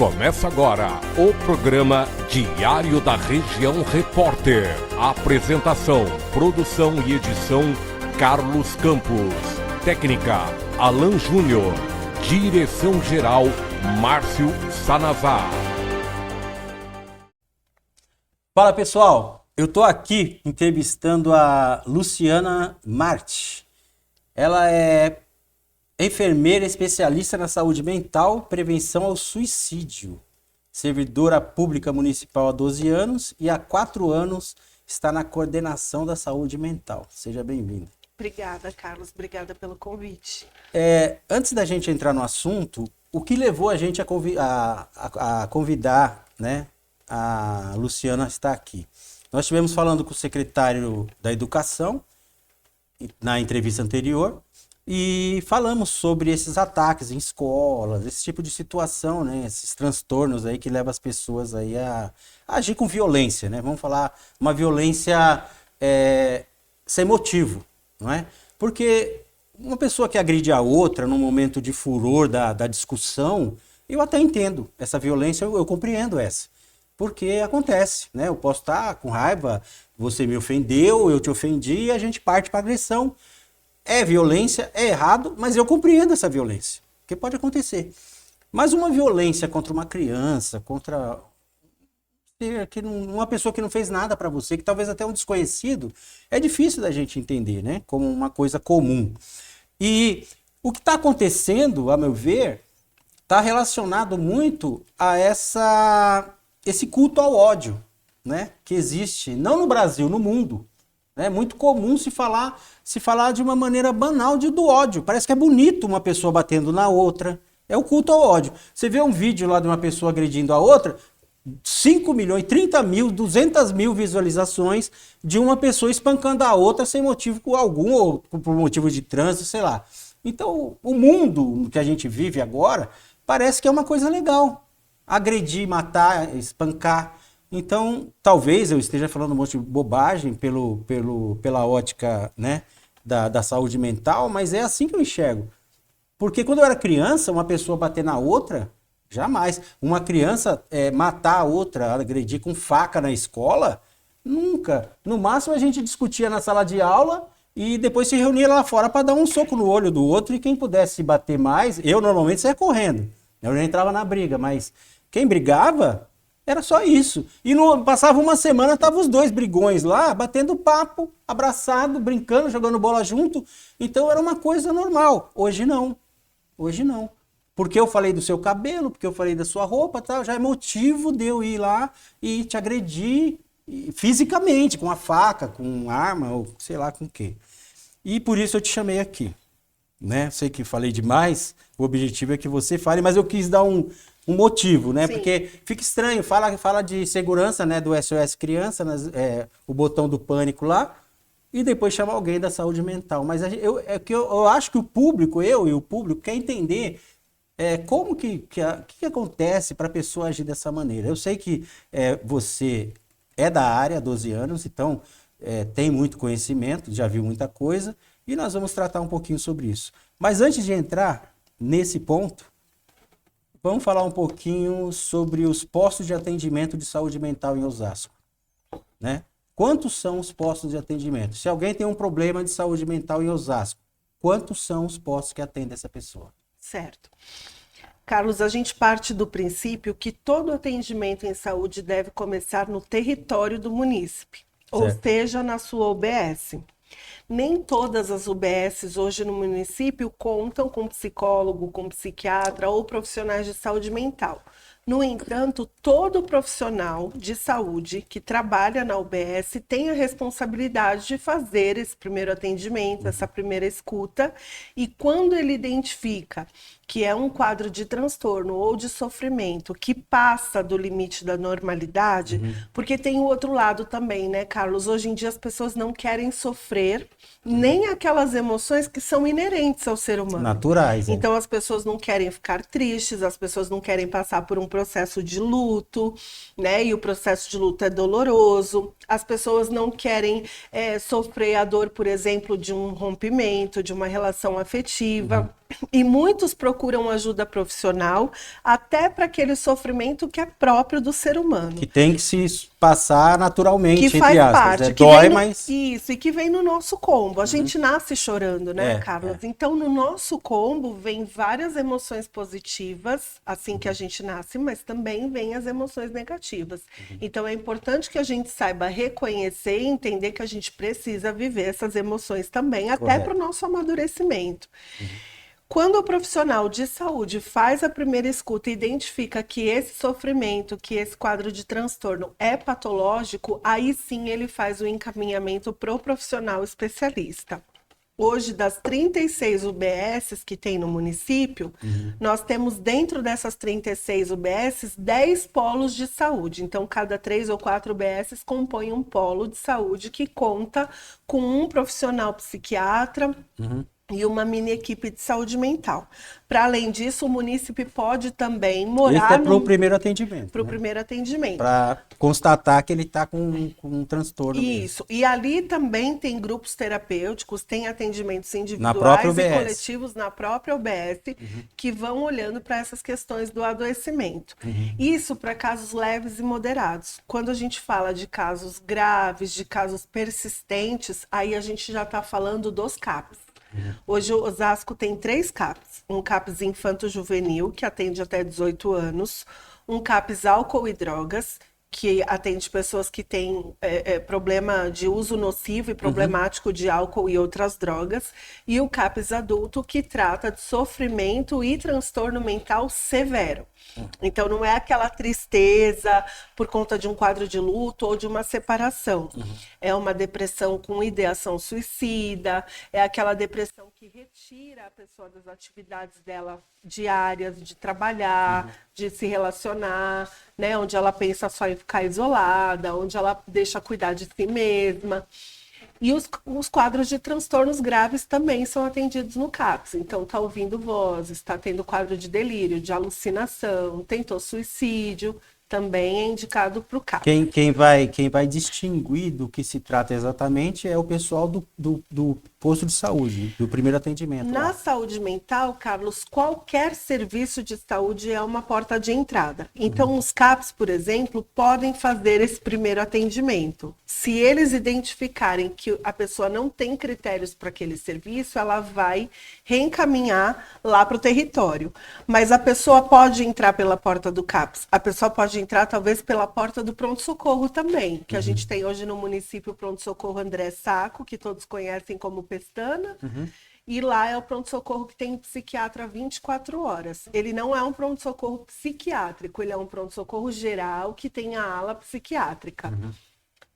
Começa agora o programa Diário da Região Repórter. Apresentação, produção e edição, Carlos Campos. Técnica, Alan Júnior. Direção-geral, Márcio Sanazar. Fala pessoal, eu estou aqui entrevistando a Luciana Marte. Ela é enfermeira especialista na saúde mental e prevenção ao suicídio. Servidora pública municipal há 12 anos e há 4 anos está na coordenação da saúde mental. Seja bem-vinda. Obrigada, Carlos. Obrigada pelo convite. Antes da gente entrar no assunto, o que levou a gente a convidar, né, a Luciana a estar aqui? Nós estivemos falando com o secretário da Educação na entrevista anterior e falamos sobre esses ataques em escolas, esse tipo de situação, né, esses transtornos aí que levam as pessoas aí a agir com violência, né? Vamos falar uma violência sem motivo, não é? Porque uma pessoa que agride a outra num momento de furor da discussão, eu até entendo essa violência, eu compreendo essa. Porque acontece, né? Eu posso estar com raiva, você me ofendeu, eu te ofendi e a gente parte para agressão. É violência, é errado, mas eu compreendo essa violência, porque pode acontecer. Mas uma violência contra uma criança, contra uma pessoa que não fez nada para você, que talvez até um desconhecido, é difícil da gente entender, né? Como uma coisa comum. E o que está acontecendo, a meu ver, está relacionado muito a esse culto ao ódio, né, que existe, não no Brasil, no mundo. É muito comum se falar de uma maneira banal do ódio. Parece que é bonito uma pessoa batendo na outra. É o culto ao ódio. Você vê um vídeo lá de uma pessoa agredindo a outra, 5 milhões, 30 mil, 200 mil visualizações de uma pessoa espancando a outra sem motivo algum, ou por motivo de trânsito, sei lá. Então, o mundo que a gente vive agora parece que é uma coisa legal. Agredir, matar, espancar. Então, talvez eu esteja falando um monte de bobagem pela ótica, né, da saúde mental, mas é assim que eu enxergo. Porque quando eu era criança, uma pessoa bater na outra, jamais. Uma criança matar a outra, agredir com faca na escola, nunca. No máximo a gente discutia na sala de aula e depois se reunia lá fora para dar um soco no olho do outro e quem pudesse bater mais, eu normalmente saía correndo. Eu já entrava na briga, mas quem brigava era só isso. E passava uma semana, estavam os dois brigões lá, batendo papo, abraçado, brincando, jogando bola junto. Então era uma coisa normal. Hoje não. Hoje não. Porque eu falei do seu cabelo, porque eu falei da sua roupa, tal, já é motivo de eu ir lá e te agredir fisicamente, com a faca, com arma, ou sei lá com o quê. E por isso eu te chamei aqui. Né? Sei que falei demais, o objetivo é que você fale, mas eu quis dar um motivo, né? Sim. Porque fica estranho, fala de segurança, né, do SOS Criança, o botão do pânico lá, e depois chama alguém da saúde mental. Mas eu acho que o público, eu e o público, quer entender como que acontece para a pessoa agir dessa maneira. Eu sei que você é da área há 12 anos, então tem muito conhecimento, já viu muita coisa, e nós vamos tratar um pouquinho sobre isso. Mas antes de entrar nesse ponto, vamos falar um pouquinho sobre os postos de atendimento de saúde mental em Osasco, né? Quantos são os postos de atendimento? Se alguém tem um problema de saúde mental em Osasco, quantos são os postos que atendem essa pessoa? Certo. Carlos, a gente parte do princípio que todo atendimento em saúde deve começar no território do munícipe, ou seja, na sua UBS. Nem todas as UBSs hoje no município contam com psicólogo, com psiquiatra ou profissionais de saúde mental. No entanto, todo profissional de saúde que trabalha na UBS tem a responsabilidade de fazer esse primeiro atendimento, essa primeira escuta, e quando ele identifica que é um quadro de transtorno ou de sofrimento que passa do limite da normalidade, porque tem o outro lado também, né, Carlos? Hoje em dia as pessoas não querem sofrer nem aquelas emoções que são inerentes ao ser humano. Naturais. Então as pessoas não querem ficar tristes, as pessoas não querem passar por um processo de luto, né? E o processo de luto é doloroso. As pessoas não querem sofrer a dor, por exemplo, de um rompimento, de uma relação afetiva. E muitos procuram ajuda profissional, até para aquele sofrimento que é próprio do ser humano. Que tem que se passar naturalmente, Que faz entre aspas. parte. Que Dói, vem no, mas... Isso, e que vem no nosso combo. A gente nasce chorando, né, É, Carlos? Então, no nosso combo, vem várias emoções positivas, assim que a gente nasce, mas também vem as emoções negativas. Então, é importante que a gente saiba reconhecer e entender que a gente precisa viver essas emoções também, até Correto. para o nosso amadurecimento. Quando o profissional de saúde faz a primeira escuta e identifica que esse sofrimento, que esse quadro de transtorno é patológico, aí sim ele faz o encaminhamento para o profissional especialista. Hoje, das 36 UBSs que tem no município, nós temos dentro dessas 36 UBSs 10 polos de saúde. Então, cada 3 ou 4 UBSs compõem um polo de saúde que conta com um profissional psiquiatra, e uma mini equipe de saúde mental. Para além disso, o munícipe pode também Esse morar é para o primeiro atendimento, para o né? primeiro atendimento. Para constatar que ele está com um transtorno mesmo. Isso. E ali também tem grupos terapêuticos, tem atendimentos Na própria individuais e UBS. coletivos na própria UBS, que vão olhando para essas questões do adoecimento. Isso para casos leves e moderados. Quando a gente fala de casos graves, de casos persistentes, aí a gente já está falando dos CAPs. Hoje o Osasco tem 3 CAPs. Um CAPs infanto-juvenil, que atende até 18 anos. Um CAPs álcool e drogas, que atende pessoas que têm problema de uso nocivo e problemático de álcool e outras drogas. E o CAPs adulto, que trata de sofrimento e transtorno mental severo. Então, não é aquela tristeza por conta de um quadro de luto ou de uma separação. É uma depressão com ideação suicida, é aquela depressão que retira a pessoa das atividades dela diárias, de trabalhar, de se relacionar, né? Onde ela pensa só em ficar isolada, onde ela deixa cuidar de si mesma. E os quadros de transtornos graves também são atendidos no CAPS. Então, está ouvindo vozes, está tendo quadro de delírio, de alucinação, tentou suicídio, também é indicado para o CAPS. Quem vai distinguir do que se trata exatamente é o pessoal do posto de saúde, do primeiro atendimento. Na lá. saúde mental, Carlos, qualquer serviço de saúde é uma porta de entrada. Então, os CAPs, por exemplo, podem fazer esse primeiro atendimento. Se eles identificarem que a pessoa não tem critérios para aquele serviço, ela vai reencaminhar lá para o território. Mas a pessoa pode entrar pela porta do CAPs, a pessoa pode entrar talvez pela porta do pronto-socorro também, que a gente tem hoje no município o pronto-socorro André Sacco, que todos conhecem como Pestana, e lá é o pronto-socorro que tem psiquiatra 24 horas. Ele não é um pronto-socorro psiquiátrico, ele é um pronto-socorro geral que tem a ala psiquiátrica.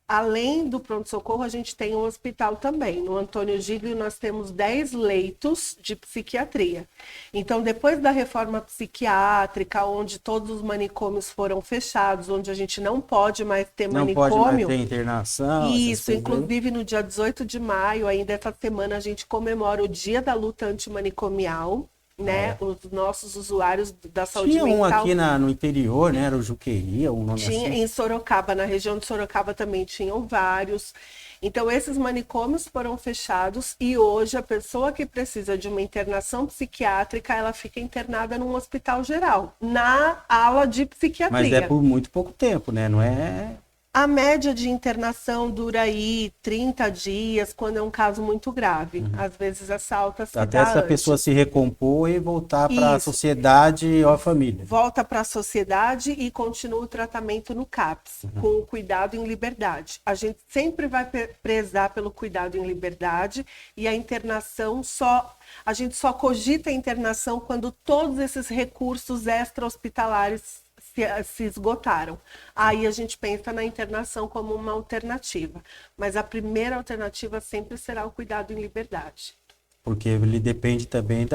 Além do pronto-socorro, a gente tem um hospital também. No Antônio Giglio, nós temos 10 leitos de psiquiatria. Então, depois da reforma psiquiátrica, onde todos os manicômios foram fechados, onde a gente não pode mais ter manicômio. Não pode mais ter internação. Isso, inclusive no dia 18 de maio, ainda essa semana, a gente comemora o Dia da Luta Antimanicomial. Né? Os nossos usuários da saúde mental. Tinha um aqui no interior, né? Era o Juqueria, um nome tinha assim. Em Sorocaba, na região de Sorocaba também tinham vários. Então, esses manicômios foram fechados e hoje a pessoa que precisa de uma internação psiquiátrica, ela fica internada num hospital geral, na ala de psiquiatria. Mas é por muito pouco tempo, né? Não é... A média de internação dura aí 30 dias, quando é um caso muito grave. Às vezes essa alta se Até dá essa antes. pessoa se recompor e voltar para a sociedade ou a família. Volta para a sociedade e continua o tratamento no CAPS, com o cuidado em liberdade. A gente sempre vai prezar pelo cuidado em liberdade e a internação a gente só cogita a internação quando todos esses recursos extra-hospitalares se esgotaram. Aí a gente pensa na internação como uma alternativa. Mas a primeira alternativa sempre será o cuidado em liberdade. Porque ele depende também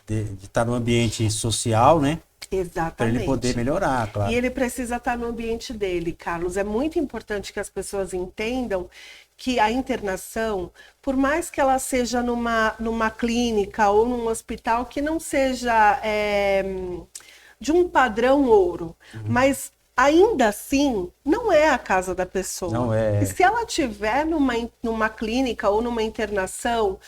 de estar no ambiente social, né? Exatamente. Para ele poder melhorar, claro. E ele precisa estar no ambiente dele, Carlos. É muito importante que as pessoas entendam que a internação, por mais que ela seja numa clínica ou num hospital, que não seja... de um padrão ouro, mas ainda assim, não é a casa da pessoa. Não é. E se ela tiver numa clínica ou numa internação,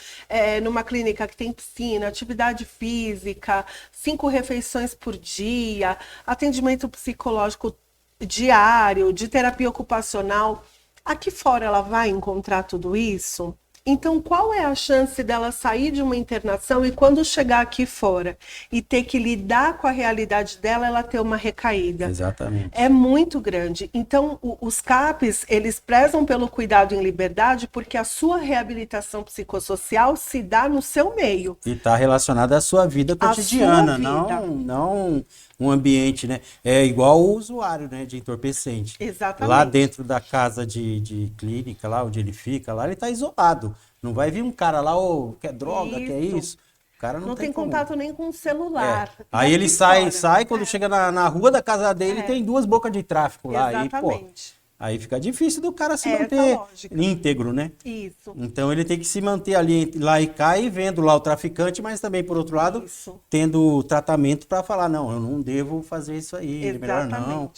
numa clínica que tem piscina, atividade física, 5 refeições por dia, atendimento psicológico diário, de terapia ocupacional, aqui fora ela vai encontrar tudo isso? Então, qual é a chance dela sair de uma internação e quando chegar aqui fora e ter que lidar com a realidade dela, ela ter uma recaída? Exatamente. É muito grande. Então, os CAPs, eles prezam pelo cuidado em liberdade porque a sua reabilitação psicossocial se dá no seu meio. E está relacionada à sua vida cotidiana, sua vida. não um ambiente, né? É igual o usuário, né, de entorpecente. Exatamente. Lá dentro da casa de clínica, lá onde ele fica, lá ele está isolado. Não vai vir um cara lá, quer droga, quer isso. O cara não tem como. contato nem com o celular. Aí ele sai, quando chega na rua da casa dele, tem 2 bocas de tráfico lá. Exatamente. Aí fica difícil do cara se manter íntegro, né? Isso. Então ele tem que se manter ali, lá e cá, e vendo lá o traficante, mas também, por outro lado, tendo tratamento para falar, não, eu não devo fazer isso aí, é melhor não.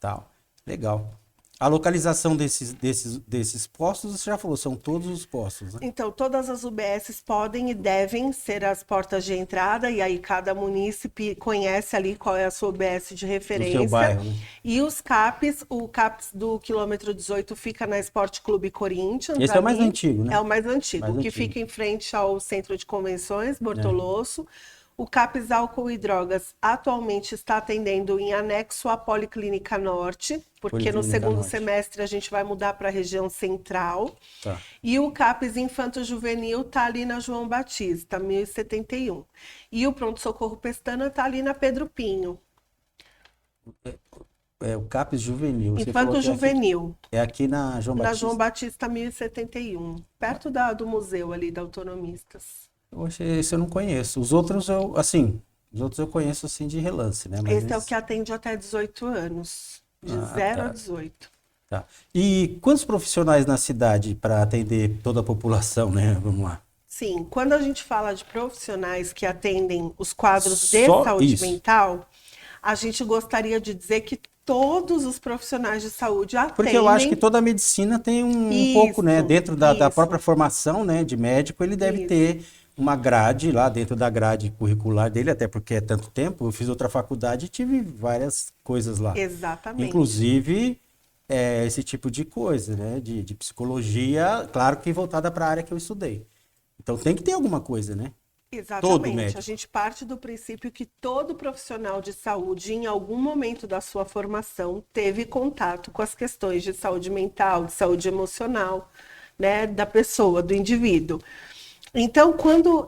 Tal. Legal. A localização desses postos, você já falou, são todos os postos, né? Então, todas as UBSs podem e devem ser as portas de entrada, e aí cada munícipe conhece ali qual é a sua UBS de referência. Do seu bairro, né? E os CAPs, o CAPs do quilômetro 18 fica na Esporte Clube Corinthians. Esse é o mais antigo, né? É o mais antigo, que fica em frente ao Centro de Convenções, Bortolosso. O CAPs Álcool e Drogas atualmente está atendendo em anexo à Policlínica Norte, porque no segundo semestre a gente vai mudar para a região central. Tá. E o CAPs Infanto Juvenil está ali na João Batista, 1071. E o Pronto Socorro Pestana está ali na Pedro Pinho. É o CAPs Juvenil. Infanto Juvenil. É aqui na João Batista. Na João Batista, 1071. Perto do museu ali da Autonomistas. Esse eu não conheço. Os outros eu conheço assim de relance, né? Mas esse é o que atende até 18 anos. De 0 a 18. Tá. E quantos profissionais na cidade para atender toda a população, né? Vamos lá. Sim, quando a gente fala de profissionais que atendem os quadros de saúde mental, a gente gostaria de dizer que todos os profissionais de saúde atendem. Porque eu acho que toda a medicina tem um pouco, né? Dentro da própria formação, né, de médico, ele deve ter uma grade lá dentro da grade curricular dele, até porque é tanto tempo. Eu fiz outra faculdade e tive várias coisas lá. Exatamente. Inclusive, esse tipo de coisa, né? De psicologia, claro que voltada para a área que eu estudei. Então tem que ter alguma coisa, né? Exatamente. A gente parte do princípio que todo profissional de saúde, em algum momento da sua formação, teve contato com as questões de saúde mental, de saúde emocional, né, da pessoa, do indivíduo. Então,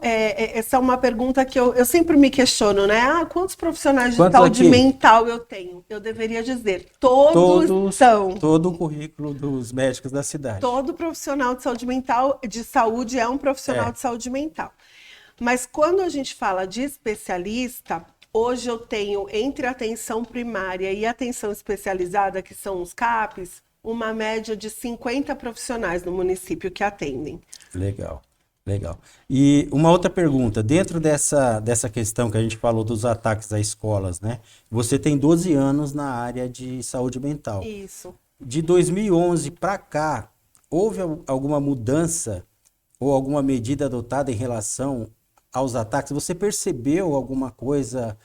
essa é uma pergunta que eu sempre me questiono, né? Quantos profissionais de saúde mental eu tenho? Eu deveria dizer, todos são. Todo o currículo dos médicos da cidade. Todo profissional de saúde mental, de saúde, é um profissional de saúde mental. Mas quando a gente fala de especialista, hoje eu tenho entre atenção primária e atenção especializada, que são os CAPs, uma média de 50 profissionais no município que atendem. Legal. E uma outra pergunta, dentro dessa questão que a gente falou dos ataques a escolas, né? Você tem 12 anos na área de saúde mental. Isso. De 2011 para cá, houve alguma mudança ou alguma medida adotada em relação aos ataques? Você percebeu alguma coisa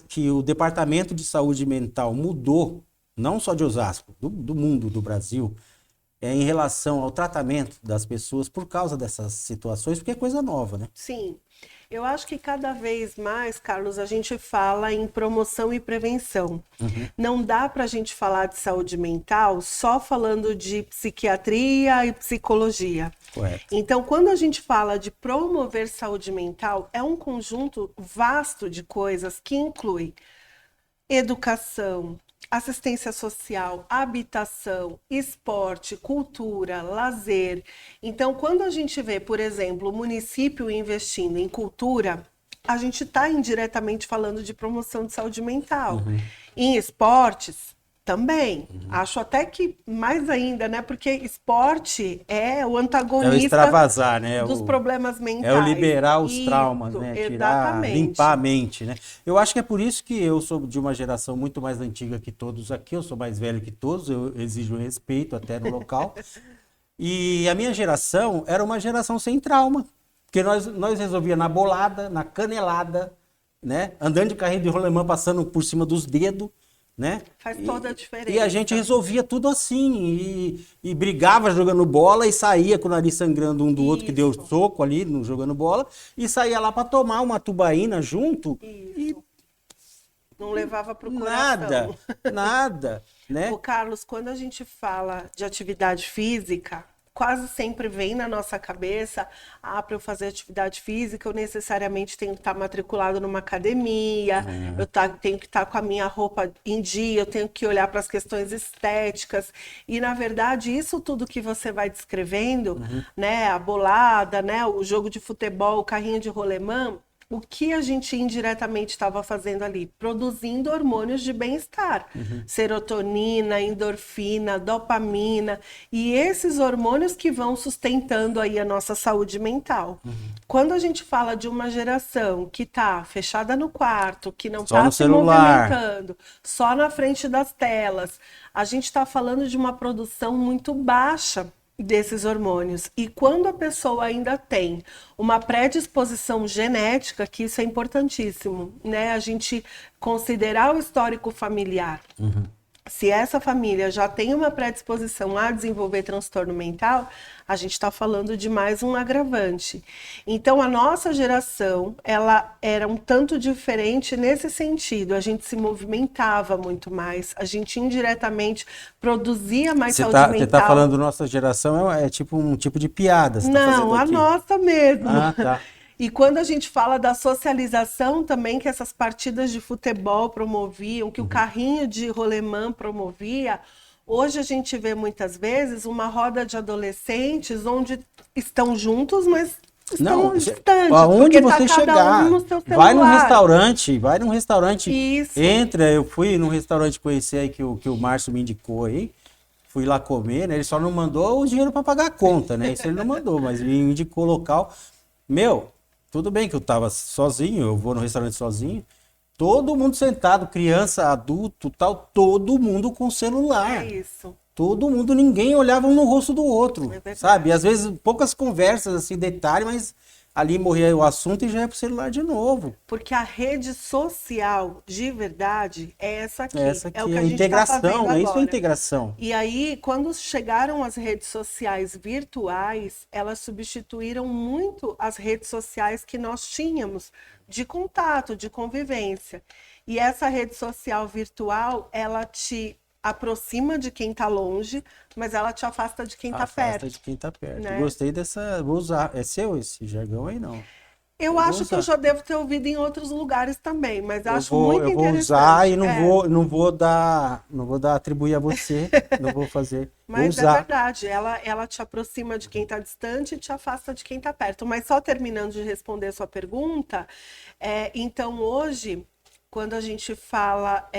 que o Departamento de Saúde Mental mudou, não só de Osasco, do mundo, do Brasil, em relação ao tratamento das pessoas por causa dessas situações, porque é coisa nova, né? Sim. Eu acho que cada vez mais, Carlos, a gente fala em promoção e prevenção. Não dá para a gente falar de saúde mental só falando de psiquiatria e psicologia. Correto. Então, quando a gente fala de promover saúde mental, é um conjunto vasto de coisas que inclui educação, assistência social, habitação, esporte, cultura, lazer. Então, quando a gente vê, por exemplo, o município investindo em cultura, a gente está indiretamente falando de promoção de saúde mental. Em esportes, Também. Acho até que mais ainda, né? Porque esporte é o É o antagonista extravasar, né? dos problemas mentais. É o liberar os Isso, traumas, né? Tirar, exatamente. limpar a mente, né? Eu acho que é por isso que eu sou de uma geração muito mais antiga que todos aqui, eu sou mais velho que todos, eu exijo respeito até no local. E a minha geração era uma geração sem trauma, porque nós resolvíamos na bolada, na canelada, né? Andando de carrinho de rolemã, passando por cima dos dedos, né? Faz toda a diferença. E a gente resolvia tudo assim, e brigava jogando bola e saía com o nariz sangrando um do outro, que deu soco ali jogando bola, e saía lá para tomar uma tubaína junto. E não levava para o nada, coração. nada, né? Ô, Carlos, quando a gente fala de atividade física, quase sempre vem na nossa cabeça, para eu fazer atividade física, eu necessariamente tenho que estar matriculado numa academia, tenho que estar com a minha roupa em dia, eu tenho que olhar para as questões estéticas. E, na verdade, isso tudo que você vai descrevendo, né, a bolada, né, o jogo de futebol, o carrinho de rolemã, o que a gente indiretamente estava fazendo ali? Produzindo hormônios de bem-estar. Serotonina, endorfina, dopamina. E esses hormônios que vão sustentando aí a nossa saúde mental. Quando a gente fala de uma geração que está fechada no quarto, que não está se movimentando, só na frente das telas, a gente está falando de uma produção muito baixa desses hormônios. E quando a pessoa ainda tem uma predisposição genética, que isso é importantíssimo, né? A gente considerar o histórico familiar. Se essa família já tem uma predisposição a desenvolver transtorno mental, a gente está falando de mais um agravante. Então, a nossa geração, ela era um tanto diferente nesse sentido. A gente se movimentava muito mais, a gente indiretamente produzia mais saúde mental. Você está falando nossa geração, é tipo um tipo de piada. Você Não, tá a nossa mesmo. Ah, tá. E quando a gente fala da socialização também, que essas partidas de futebol promoviam, que o carrinho de rolemã promovia, hoje a gente vê muitas vezes uma roda de adolescentes onde estão juntos, mas estão distantes. Aonde você chegar, no seu celular. Vai num restaurante, Isso. entra, eu fui num restaurante conhecer aí que o Márcio me indicou aí, fui lá comer, né? Ele só não mandou o dinheiro para pagar a conta, né? Isso ele não mandou, mas me indicou o local. Meu, tudo bem que eu tava sozinho, eu vou no restaurante sozinho, todo mundo sentado, criança, adulto, tal, todo mundo com celular. É isso. Todo mundo, ninguém olhava um no rosto do outro, verdade. sabe? Às vezes poucas conversas, assim, detalhe, mas ali morria o assunto e já é pro celular de novo. Porque a rede social, de verdade, é essa aqui. Essa aqui é o que é a gente integração, tá fazendo é isso a agora. integração. E aí, quando chegaram as redes sociais virtuais, elas substituíram muito as redes sociais que nós tínhamos de contato, de convivência. E essa rede social virtual, ela te aproxima de quem está longe, mas ela te afasta de quem está perto. Afasta de quem tá perto. Né? Gostei dessa, vou usar. É seu esse jargão aí, não? Eu acho que eu já devo ter ouvido em outros lugares também, mas acho muito interessante. Eu vou usar e não vou dar atribuir a você, não vou fazer. Mas vou usar. é verdade, ela te aproxima de quem está distante e te afasta de quem está perto. Mas só terminando de responder a sua pergunta, então hoje, quando a gente fala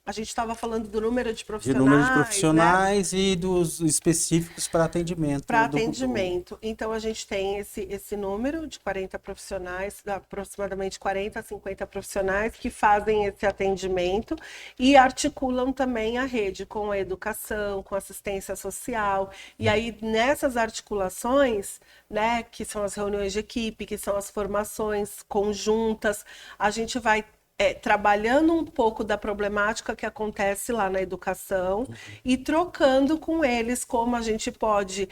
a gente estava falando do número de profissionais. De número de profissionais, né? E dos específicos para atendimento. Para atendimento. Então, a gente tem esse número de 40 profissionais, aproximadamente 40 a 50 profissionais que fazem esse atendimento e articulam também a rede com a educação, com a assistência social. E aí, nessas articulações, né, que são as reuniões de equipe, que são as formações conjuntas, a gente vai trabalhando um pouco da problemática que acontece lá na educação e trocando com eles como a gente pode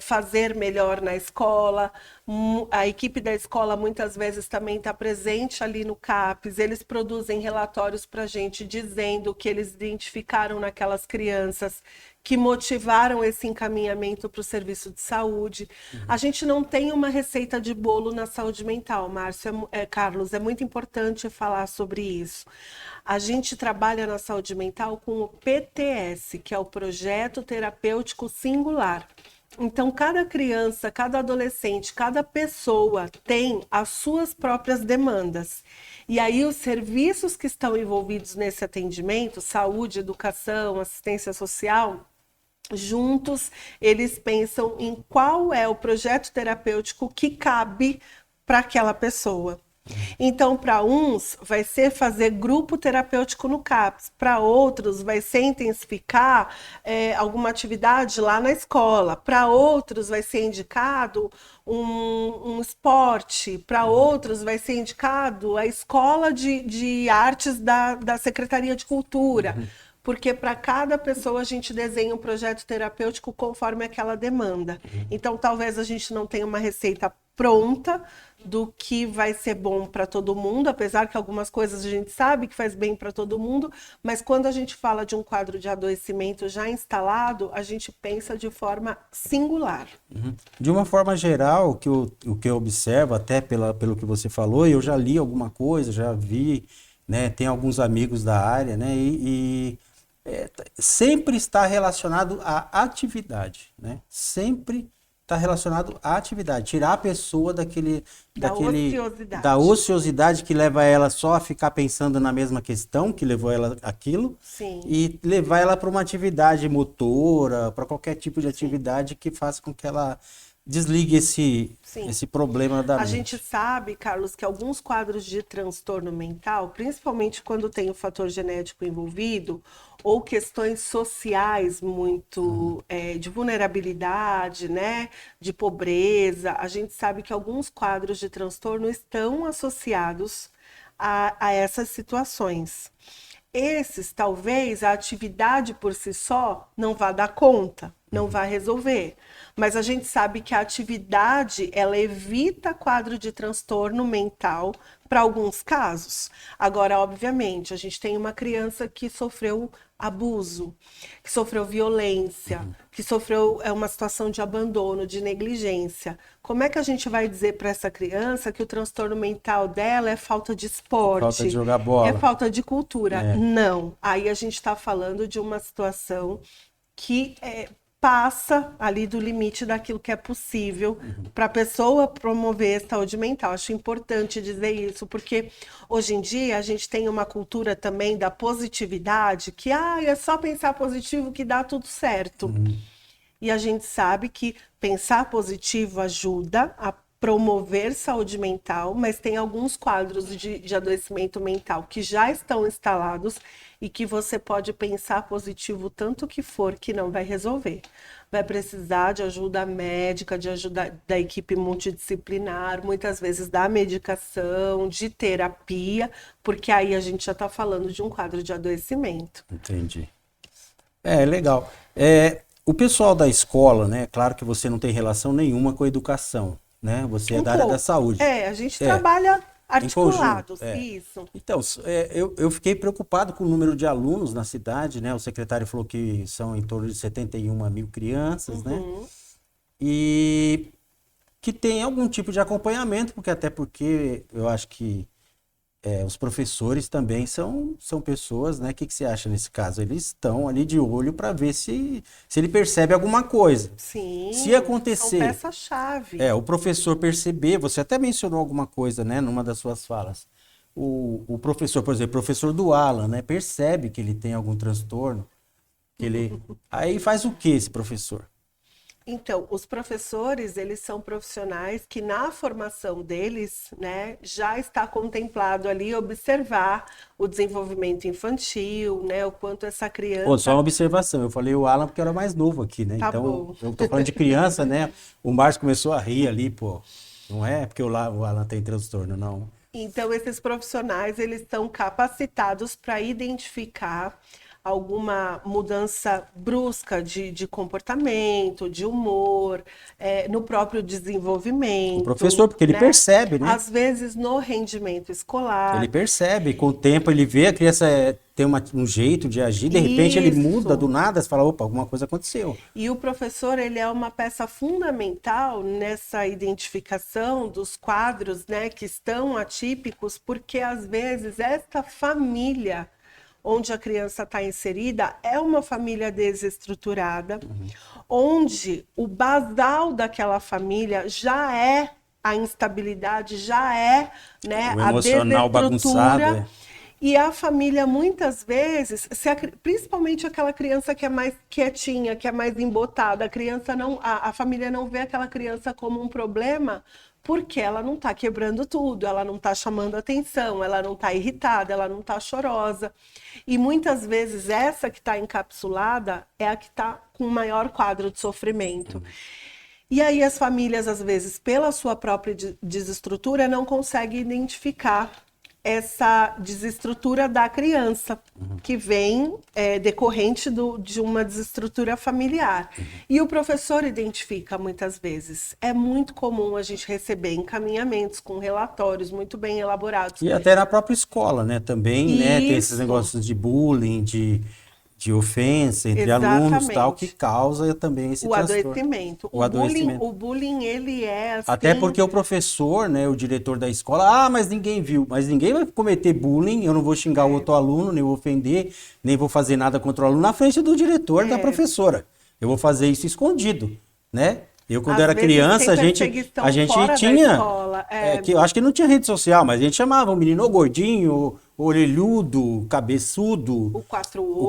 fazer melhor na escola. A equipe da escola muitas vezes também está presente ali no CAPES, eles produzem relatórios para a gente dizendo o que eles identificaram naquelas crianças que motivaram esse encaminhamento para o serviço de saúde. A gente não tem uma receita de bolo na saúde mental, Márcio, Carlos, é muito importante falar sobre isso. A gente trabalha na saúde mental com o PTS, que é o Projeto Terapêutico Singular. Então, cada criança, cada adolescente, cada pessoa tem as suas próprias demandas. E aí, os serviços que estão envolvidos nesse atendimento, saúde, educação, assistência social, juntos, eles pensam em qual é o projeto terapêutico que cabe para aquela pessoa. Então, para uns, vai ser fazer grupo terapêutico no CAPS, para outros, vai ser intensificar alguma atividade lá na escola, para outros, vai ser indicado um esporte, para outros, vai ser indicado a escola de artes da Secretaria de Cultura. Porque para cada pessoa a gente desenha um projeto terapêutico conforme aquela demanda. Então, talvez a gente não tenha uma receita pronta do que vai ser bom para todo mundo, apesar que algumas coisas a gente sabe que faz bem para todo mundo, mas quando a gente fala de um quadro de adoecimento já instalado, a gente pensa de forma singular. De uma forma geral, o que eu observo, até pelo que você falou, eu já li alguma coisa, já vi, né, tem alguns amigos da área, né, sempre está relacionado à atividade, né? Sempre está relacionado à atividade. Tirar a pessoa da ociosidade que leva ela só a ficar pensando na mesma questão que levou ela àquilo. Sim. E levar ela para uma atividade motora, para qualquer tipo de atividade que faça com que ela desligue esse problema da mente. A gente sabe, Carlos, que alguns quadros de transtorno mental, principalmente quando tem o fator genético envolvido, ou questões sociais muito de vulnerabilidade, né, de pobreza, a gente sabe que alguns quadros de transtorno estão associados a essas situações. Esses, talvez, a atividade por si só não vá dar conta, não vai resolver. Mas a gente sabe que a atividade, ela evita quadro de transtorno mental para alguns casos. Agora, obviamente, a gente tem uma criança que sofreu abuso, que sofreu violência, que sofreu uma situação de abandono, de negligência. Como é que a gente vai dizer para essa criança que o transtorno mental dela é falta de esporte? Falta de jogar bola. É falta de cultura? Não. Aí a gente está falando de uma situação que passa ali do limite daquilo que é possível para a pessoa promover a saúde mental. Acho importante dizer isso, porque hoje em dia a gente tem uma cultura também da positividade, que é só pensar positivo que dá tudo certo. E a gente sabe que pensar positivo ajuda a promover saúde mental, mas tem alguns quadros de adoecimento mental que já estão instalados e que você pode pensar positivo tanto que for, que não vai resolver. Vai precisar de ajuda médica, de ajuda da equipe multidisciplinar, muitas vezes da medicação, de terapia, porque aí a gente já está falando de um quadro de adoecimento. Entendi. Legal. O pessoal da escola, né? Claro que você não tem relação nenhuma com a educação, né? Você é da área da saúde. A gente trabalha articulados, isso. Então, eu fiquei preocupado com o número de alunos na cidade, né? O secretário falou que são em torno de 71 mil crianças, né? E que tem algum tipo de acompanhamento, porque eu acho que os professores também são pessoas, né? O que você acha nesse caso? Eles estão ali de olho para ver se ele percebe alguma coisa. Sim, se acontecer, são peça-chave. O professor perceber, você até mencionou alguma coisa, né, numa das suas falas. O professor, por exemplo, o professor do Alan, né, percebe que ele tem algum transtorno, aí faz o que esse professor? Então, os professores, eles são profissionais que na formação deles, né, já está contemplado ali observar o desenvolvimento infantil, né, o quanto essa criança... Só uma observação, eu falei o Alan porque era mais novo aqui, né? Tá então, bom. Eu tô falando de criança, né? O Márcio começou a rir ali, não é porque o Alan tem transtorno, não. Então, esses profissionais, eles estão capacitados para identificar alguma mudança brusca de comportamento, de humor, no próprio desenvolvimento. O professor, porque ele percebe, né? Às vezes no rendimento escolar. Ele percebe, com o tempo ele vê a criança tem um jeito de agir, de repente ele muda do nada, você fala, opa, alguma coisa aconteceu. E o professor, ele é uma peça fundamental nessa identificação dos quadros, né, que estão atípicos, porque às vezes esta família onde a criança está inserida é uma família desestruturada, onde o basal daquela família já é a instabilidade, já é, né, O a emocional bagunçado, desestrutura. E a família, muitas vezes, principalmente aquela criança que é mais quietinha, que é mais embotada, a família não vê aquela criança como um problema, porque ela não está quebrando tudo, ela não está chamando atenção, ela não está irritada, ela não está chorosa. E muitas vezes essa que está encapsulada é a que está com o maior quadro de sofrimento. E aí as famílias, às vezes, pela sua própria desestrutura, não conseguem identificar essa desestrutura da criança, que vem decorrente de uma desestrutura familiar. E o professor identifica muitas vezes. É muito comum a gente receber encaminhamentos com relatórios muito bem elaborados. E até na própria escola, né? Também, né? Tem esses Isso. negócios de bullying, de ofensa entre alunos, tal, que causa também esse transtorno. Adoecimento. O adoecimento. O bullying, ele é assim... Até porque o professor, né, o diretor da escola, mas ninguém viu. Mas ninguém vai cometer bullying, eu não vou xingar o outro aluno, nem vou ofender, nem vou fazer nada contra o aluno na frente do diretor, da professora. Eu vou fazer isso escondido, né? Eu, quando era criança, a gente tinha... que eu acho que não tinha rede social, mas a gente chamava o menino ou gordinho, orelhudo, cabeçudo, o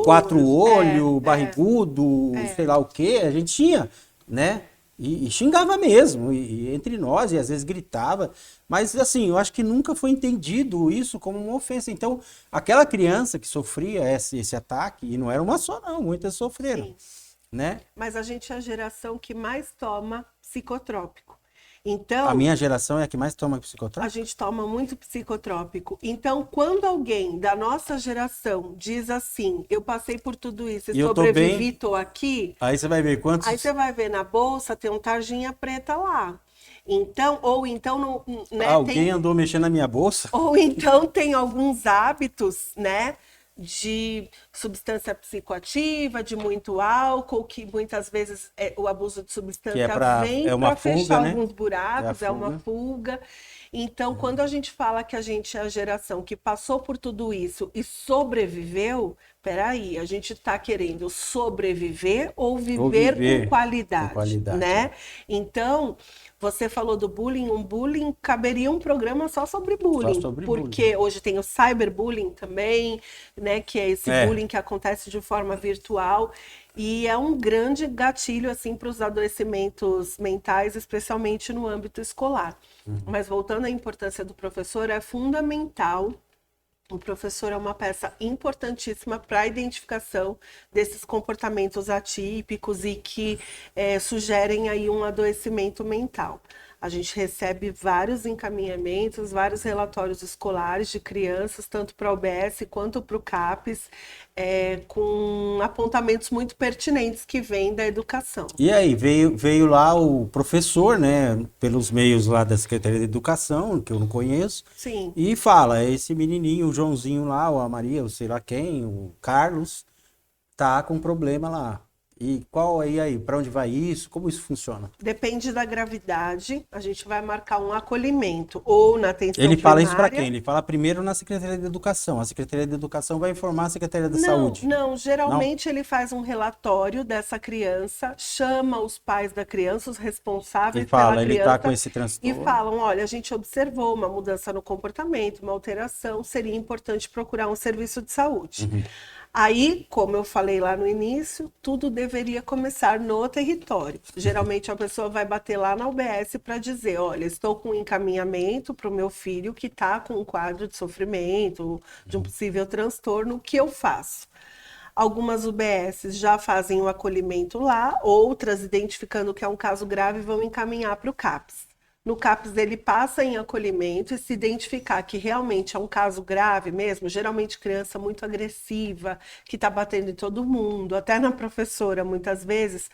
quatro olhos, barrigudo, sei lá o quê, a gente tinha, né? E xingava mesmo, e entre nós, e às vezes gritava. Mas assim, eu acho que nunca foi entendido isso como uma ofensa. Então, aquela criança que sofria esse ataque, e não era uma só não, muitas sofreram. Sim. Né? Mas a gente é a geração que mais toma psicotrópico. Então, a minha geração é a que mais toma psicotrópico? A gente toma muito psicotrópico. Então, quando alguém da nossa geração diz assim, eu passei por tudo isso e sobrevivi, tô aqui. Aí você vai ver quantos... Aí você vai ver na bolsa, tem um tarjinha preta lá. Então, ou então... Né, alguém andou mexendo na minha bolsa? Ou então tem alguns hábitos, né? De substância psicoativa, de muito álcool, que muitas vezes o abuso de substância vem para fechar alguns buracos, é uma fuga. Então, quando a gente fala que a gente é a geração que passou por tudo isso e sobreviveu, peraí, a gente está querendo sobreviver ou viver com qualidade, né? Então... Você falou do bullying, um bullying caberia um programa só sobre bullying, porque hoje tem o cyberbullying também, né, que é esse bullying que acontece de forma virtual e é um grande gatilho assim para os adoecimentos mentais, especialmente no âmbito escolar. Mas voltando à importância do professor, é fundamental. O professor é uma peça importantíssima para a identificação desses comportamentos atípicos e que sugerem aí um adoecimento mental. A gente recebe vários encaminhamentos, vários relatórios escolares de crianças, tanto para o UBS quanto para o CAPES, com apontamentos muito pertinentes que vêm da educação. E aí, veio lá o professor, né, pelos meios lá da Secretaria de Educação, que eu não conheço, Sim. E fala, esse menininho, o Joãozinho lá, ou a Maria, ou sei lá quem, o Carlos, tá com problema lá. E para onde vai isso? Como isso funciona? Depende da gravidade, a gente vai marcar um acolhimento ou na atenção primária. Ele fala isso para quem? Ele fala primeiro na Secretaria de Educação. A Secretaria de Educação vai informar a Secretaria da Saúde. Não, geralmente ele faz um relatório dessa criança, chama os pais da criança, os responsáveis pela criança. Ele tá com esse transtorno. E falam, olha, a gente observou uma mudança no comportamento, uma alteração, seria importante procurar um serviço de saúde. Aí, como eu falei lá no início, tudo deveria começar no território. Geralmente a pessoa vai bater lá na UBS para dizer, olha, estou com um encaminhamento para o meu filho que está com um quadro de sofrimento, de um possível transtorno, o que eu faço? Algumas UBSs já fazem o acolhimento lá, outras, identificando que é um caso grave, vão encaminhar para o CAPES. No CAPES ele passa em acolhimento e se identificar que realmente é um caso grave mesmo, geralmente criança muito agressiva, que está batendo em todo mundo, até na professora muitas vezes,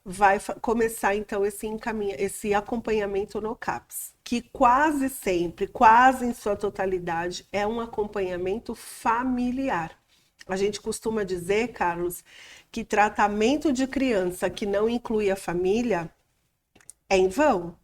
vai começar então esse acompanhamento no CAPES, que quase sempre, quase em sua totalidade, é um acompanhamento familiar. A gente costuma dizer, Carlos, que tratamento de criança que não inclui a família é em vão.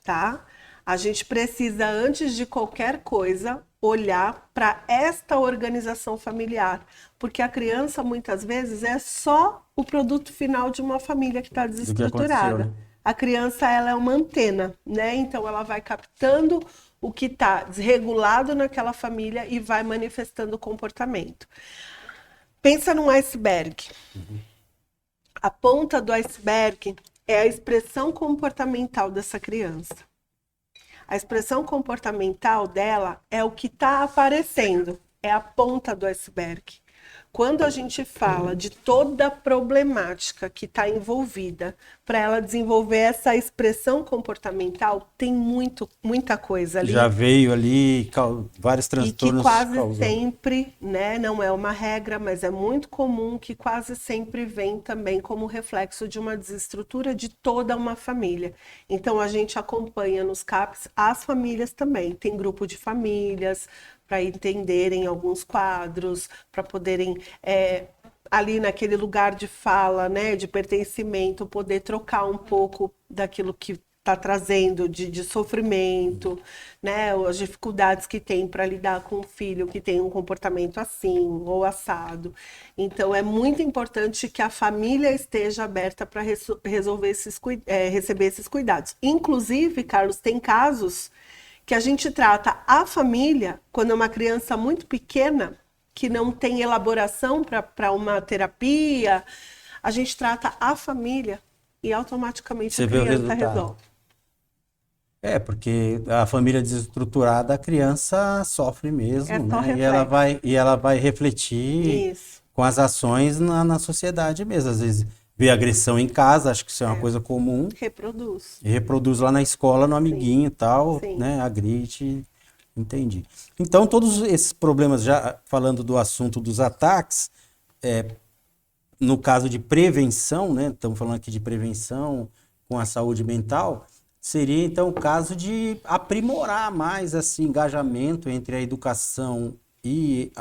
Tá? A gente precisa, antes de qualquer coisa, olhar para esta organização familiar, porque a criança muitas vezes é só o produto final de uma família que está desestruturada. Né? A criança, ela é uma antena, né? Então ela vai captando o que está desregulado naquela família e vai manifestando o comportamento. Pensa num iceberg. A ponta do iceberg é a expressão comportamental dessa criança. A expressão comportamental dela é o que está aparecendo, é a ponta do iceberg. Quando a gente fala de toda a problemática que está envolvida para ela desenvolver essa expressão comportamental, tem muita coisa ali. Já veio ali vários transtornos. E que quase sempre, né, não é uma regra, mas é muito comum que quase sempre vem também como reflexo de uma desestrutura de toda uma família. Então a gente acompanha nos CAPs as famílias também. Tem grupo de famílias, para entenderem alguns quadros, para poderem, ali naquele lugar de fala, né, de pertencimento, poder trocar um pouco daquilo que está trazendo de sofrimento, né, as dificuldades que tem para lidar com um filho que tem um comportamento assim ou assado. Então, é muito importante que a família esteja aberta para receber esses cuidados. Inclusive, Carlos, tem casos que a gente trata a família, quando é uma criança muito pequena, que não tem elaboração para uma terapia, a gente trata a família e automaticamente a criança resolve. Porque a família desestruturada, a criança sofre mesmo, né? E ela vai refletir com as ações na sociedade mesmo. Às vezes vê agressão em casa, acho que isso é uma coisa comum. Reproduz. E reproduz lá na escola, no amiguinho e tal, né? Agride, entendi. Então, todos esses problemas, já falando do assunto dos ataques, no caso de prevenção, né? Estamos falando aqui de prevenção com a saúde mental, seria então o caso de aprimorar mais esse engajamento entre a educação e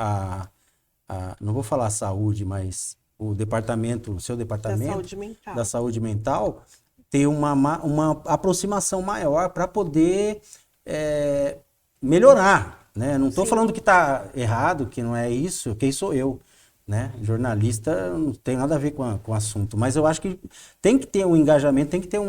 não vou falar saúde, mas o seu departamento da saúde mental, ter uma aproximação maior para poder melhorar, né? Não estou falando que está errado, que não é isso, quem sou eu, né? Jornalista não tem nada a ver com o assunto, mas eu acho que tem que ter um engajamento, tem que ter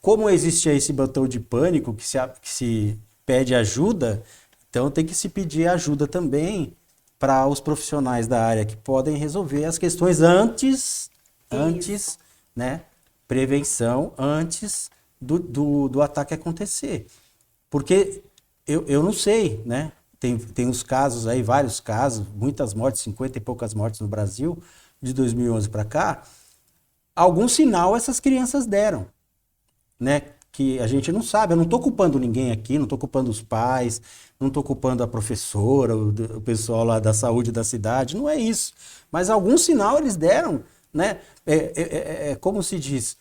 como existe esse botão de pânico que se pede ajuda, então tem que se pedir ajuda também para os profissionais da área que podem resolver as questões antes, né? Prevenção antes do ataque acontecer. Porque eu não sei, né? Tem uns casos aí, vários casos, muitas mortes, 50 e poucas mortes no Brasil, de 2011 para cá. Algum sinal essas crianças deram, né? Que a gente não sabe. Eu não estou culpando ninguém aqui, não estou culpando os pais, não estou culpando a professora, o pessoal lá da saúde da cidade, não é isso. Mas algum sinal eles deram, né? Como se diz,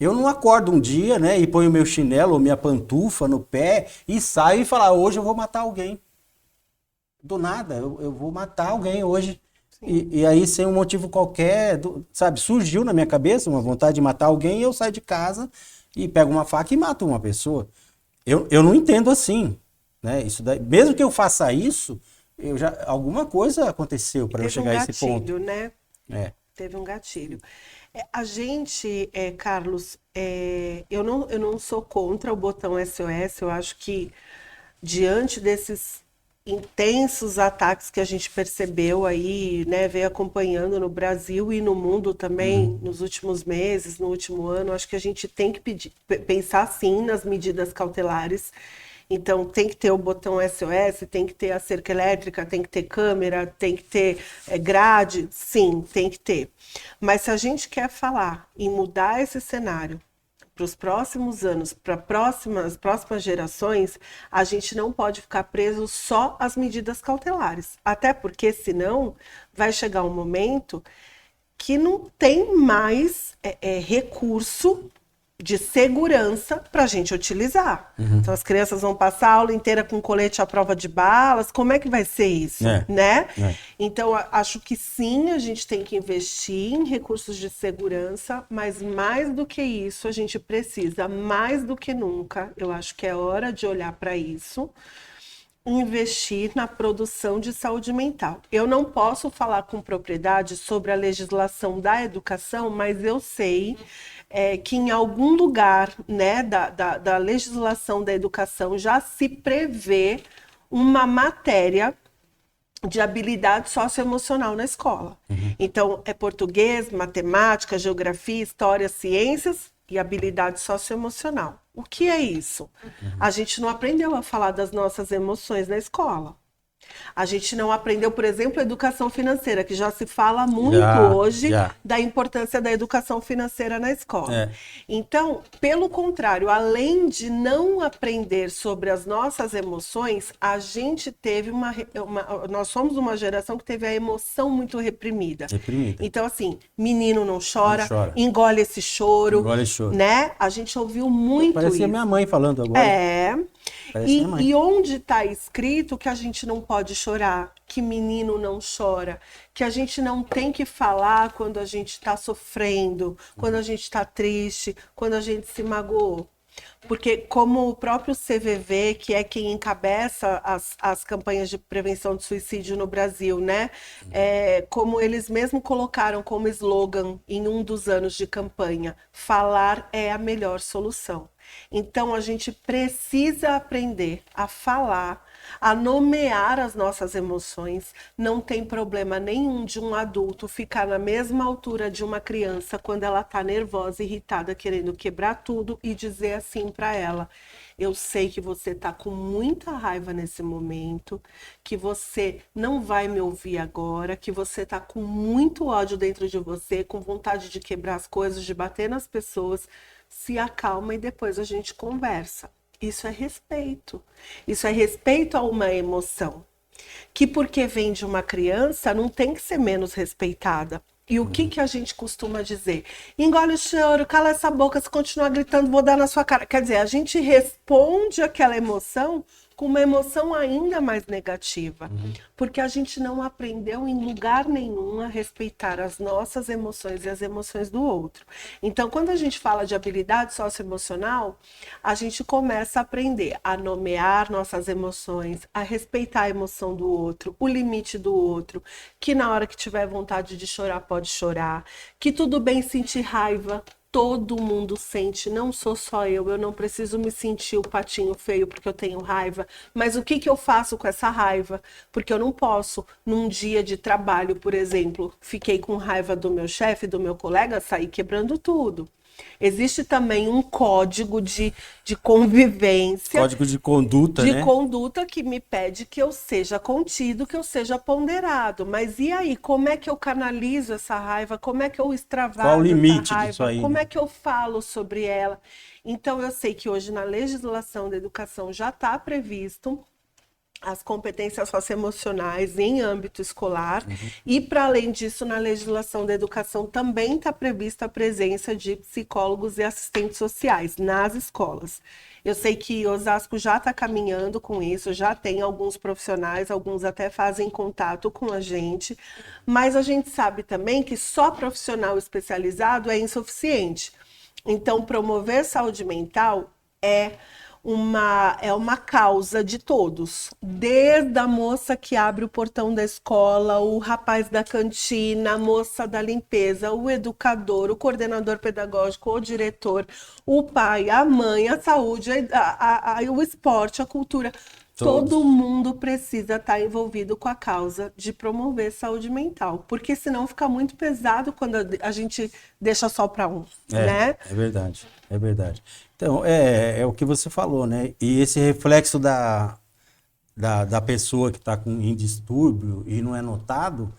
eu não acordo um dia, né, e ponho meu chinelo ou minha pantufa no pé e saio e falo, hoje eu vou matar alguém. Do nada, eu vou matar alguém hoje. E aí, sem um motivo qualquer, sabe, surgiu na minha cabeça uma vontade de matar alguém e eu saio de casa e pego uma faca e mato uma pessoa. Eu não entendo assim, né? Isso daí, mesmo que eu faça isso, alguma coisa aconteceu para eu chegar a esse ponto. Né? Teve um gatilho. A gente, Carlos, eu não sou contra o botão SOS. Eu acho que diante desses intensos ataques que a gente percebeu aí, né, veio acompanhando no Brasil e no mundo também nos últimos meses, no último ano, acho que a gente tem que pensar sim nas medidas cautelares. Então tem que ter o botão SOS, tem que ter a cerca elétrica, tem que ter câmera, tem que ter grade, sim, tem que ter. Mas se a gente quer falar em mudar esse cenário para os próximos anos, para as próximas gerações, a gente não pode ficar preso só às medidas cautelares. Até porque, senão, vai chegar um momento que não tem mais recurso de segurança para a gente utilizar. Então, as crianças vão passar a aula inteira com colete à prova de balas. Como é que vai ser isso, né? Então, acho que sim, a gente tem que investir em recursos de segurança, mas mais do que isso, a gente precisa, mais do que nunca, eu acho que é hora de olhar para isso, investir na produção de saúde mental. Eu não posso falar com propriedade sobre a legislação da educação, mas eu sei que em algum lugar, né, da legislação da educação já se prevê uma matéria de habilidade socioemocional na escola. Então, é português, matemática, geografia, história, ciências e habilidade socioemocional. O que é isso? A gente não aprendeu a falar das nossas emoções na escola. A gente não aprendeu, por exemplo, educação financeira, que já se fala muito hoje da importância da educação financeira na escola. Então, pelo contrário, além de não aprender sobre as nossas emoções, a gente teve nós somos uma geração que teve a emoção muito reprimida. Então, assim, menino não chora, engole esse choro, né? A gente ouviu muito isso. Parecia minha mãe falando agora. E onde está escrito que a gente não pode chorar, que menino não chora, que a gente não tem que falar quando a gente está sofrendo, quando a gente está triste, quando a gente se magoou? Porque como o próprio CVV, que é quem encabeça as campanhas de prevenção de suicídio no Brasil, né? Como eles mesmo colocaram como slogan em um dos anos de campanha, falar é a melhor solução. Então a gente precisa aprender a falar, a nomear as nossas emoções. Não tem problema nenhum de um adulto ficar na mesma altura de uma criança quando ela está nervosa, irritada, querendo quebrar tudo e dizer assim para ela: eu sei que você está com muita raiva nesse momento, que você não vai me ouvir agora, que você está com muito ódio dentro de você, com vontade de quebrar as coisas, de bater nas pessoas. Se acalma e depois a gente conversa. Isso é respeito. Isso é respeito a uma emoção. Que porque vem de uma criança, não tem que ser menos respeitada. E o que a gente costuma dizer? Engole o choro, cala essa boca, se continuar gritando, vou dar na sua cara. Quer dizer, a gente responde aquela emoção com uma emoção ainda mais negativa. Porque a gente não aprendeu em lugar nenhum a respeitar as nossas emoções e as emoções do outro. Então, quando a gente fala de habilidade socioemocional, a gente começa a aprender a nomear nossas emoções, a respeitar a emoção do outro, o limite do outro, que na hora que tiver vontade de chorar, pode chorar, que tudo bem sentir raiva. Todo mundo sente, não sou só eu não preciso me sentir o patinho feio porque eu tenho raiva, mas o que eu faço com essa raiva? Porque eu não posso, num dia de trabalho, por exemplo, fiquei com raiva do meu chefe, do meu colega, sair quebrando tudo. Existe também um código de convivência. Código de conduta, né? De conduta que me pede que eu seja contido, que eu seja ponderado. Mas e aí, como é que eu canalizo essa raiva? Como é que eu extravaso Qual o limite essa raiva? disso aí? Como é que eu falo sobre ela? Então, eu sei que hoje na legislação da educação já está previsto as competências socioemocionais em âmbito escolar e, para além disso, na legislação da educação também está prevista a presença de psicólogos e assistentes sociais nas escolas. Eu sei que Osasco já está caminhando com isso, já tem alguns profissionais, alguns até fazem contato com a gente, mas a gente sabe também que só profissional especializado é insuficiente. Então, promover saúde mental é uma causa de todos, desde a moça que abre o portão da escola, o rapaz da cantina, a moça da limpeza, o educador, o coordenador pedagógico, o diretor, o pai, a mãe, a saúde, o esporte, a cultura. Todo mundo precisa estar envolvido com a causa de promover saúde mental, porque senão fica muito pesado quando a gente deixa só para um, né? É verdade, é verdade. Então, é o que você falou, né? E esse reflexo da pessoa que está em distúrbio e não é notado,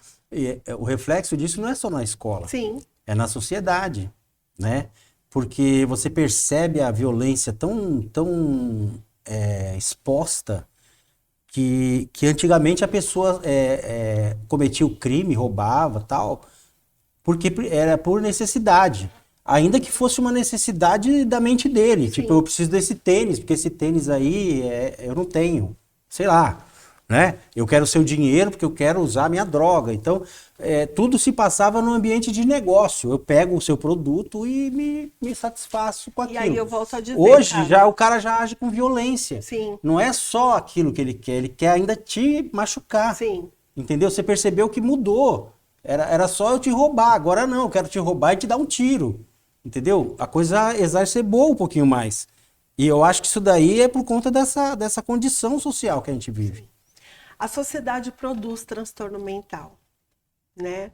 o reflexo disso não é só na escola. Sim. É na sociedade, né? Porque você percebe a violência tão exposta que antigamente a pessoa cometia o crime, roubava tal, porque era por necessidade. Ainda que fosse uma necessidade da mente dele. Sim. Tipo, eu preciso desse tênis, porque esse tênis aí eu não tenho. Sei lá, né? Eu quero o seu dinheiro porque eu quero usar a minha droga. Então, tudo se passava no ambiente de negócio. Eu pego o seu produto e me satisfaço com aquilo. E aí eu volto a dizer, hoje, cara, o cara já age com violência. Sim. Não é só aquilo que ele quer ainda te machucar. Sim. Entendeu? Você percebeu que mudou. Era só eu te roubar, agora não, eu quero te roubar e te dar um tiro. Entendeu? A coisa exacerbou um pouquinho mais. E eu acho que isso daí é por conta dessa condição social que a gente vive. A sociedade produz transtorno mental, né?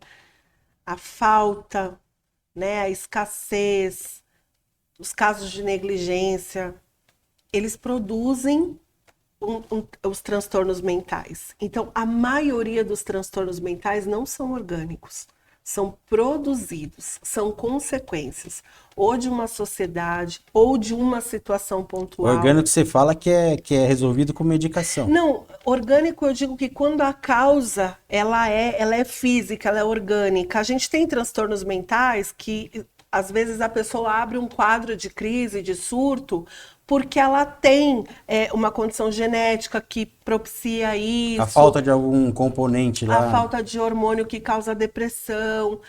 A falta, né? A escassez, os casos de negligência, eles produzem os transtornos mentais. Então, a maioria dos transtornos mentais não são orgânicos, são produzidos, são consequências ou de uma sociedade ou de uma situação pontual. Orgânico que você fala que é resolvido com medicação. Não, orgânico eu digo que quando a causa ela é física, ela é orgânica. A gente tem transtornos mentais que às vezes a pessoa abre um quadro de crise, de surto, porque ela tem uma condição genética que propicia isso. A falta de algum componente lá. A falta de hormônio que causa depressão.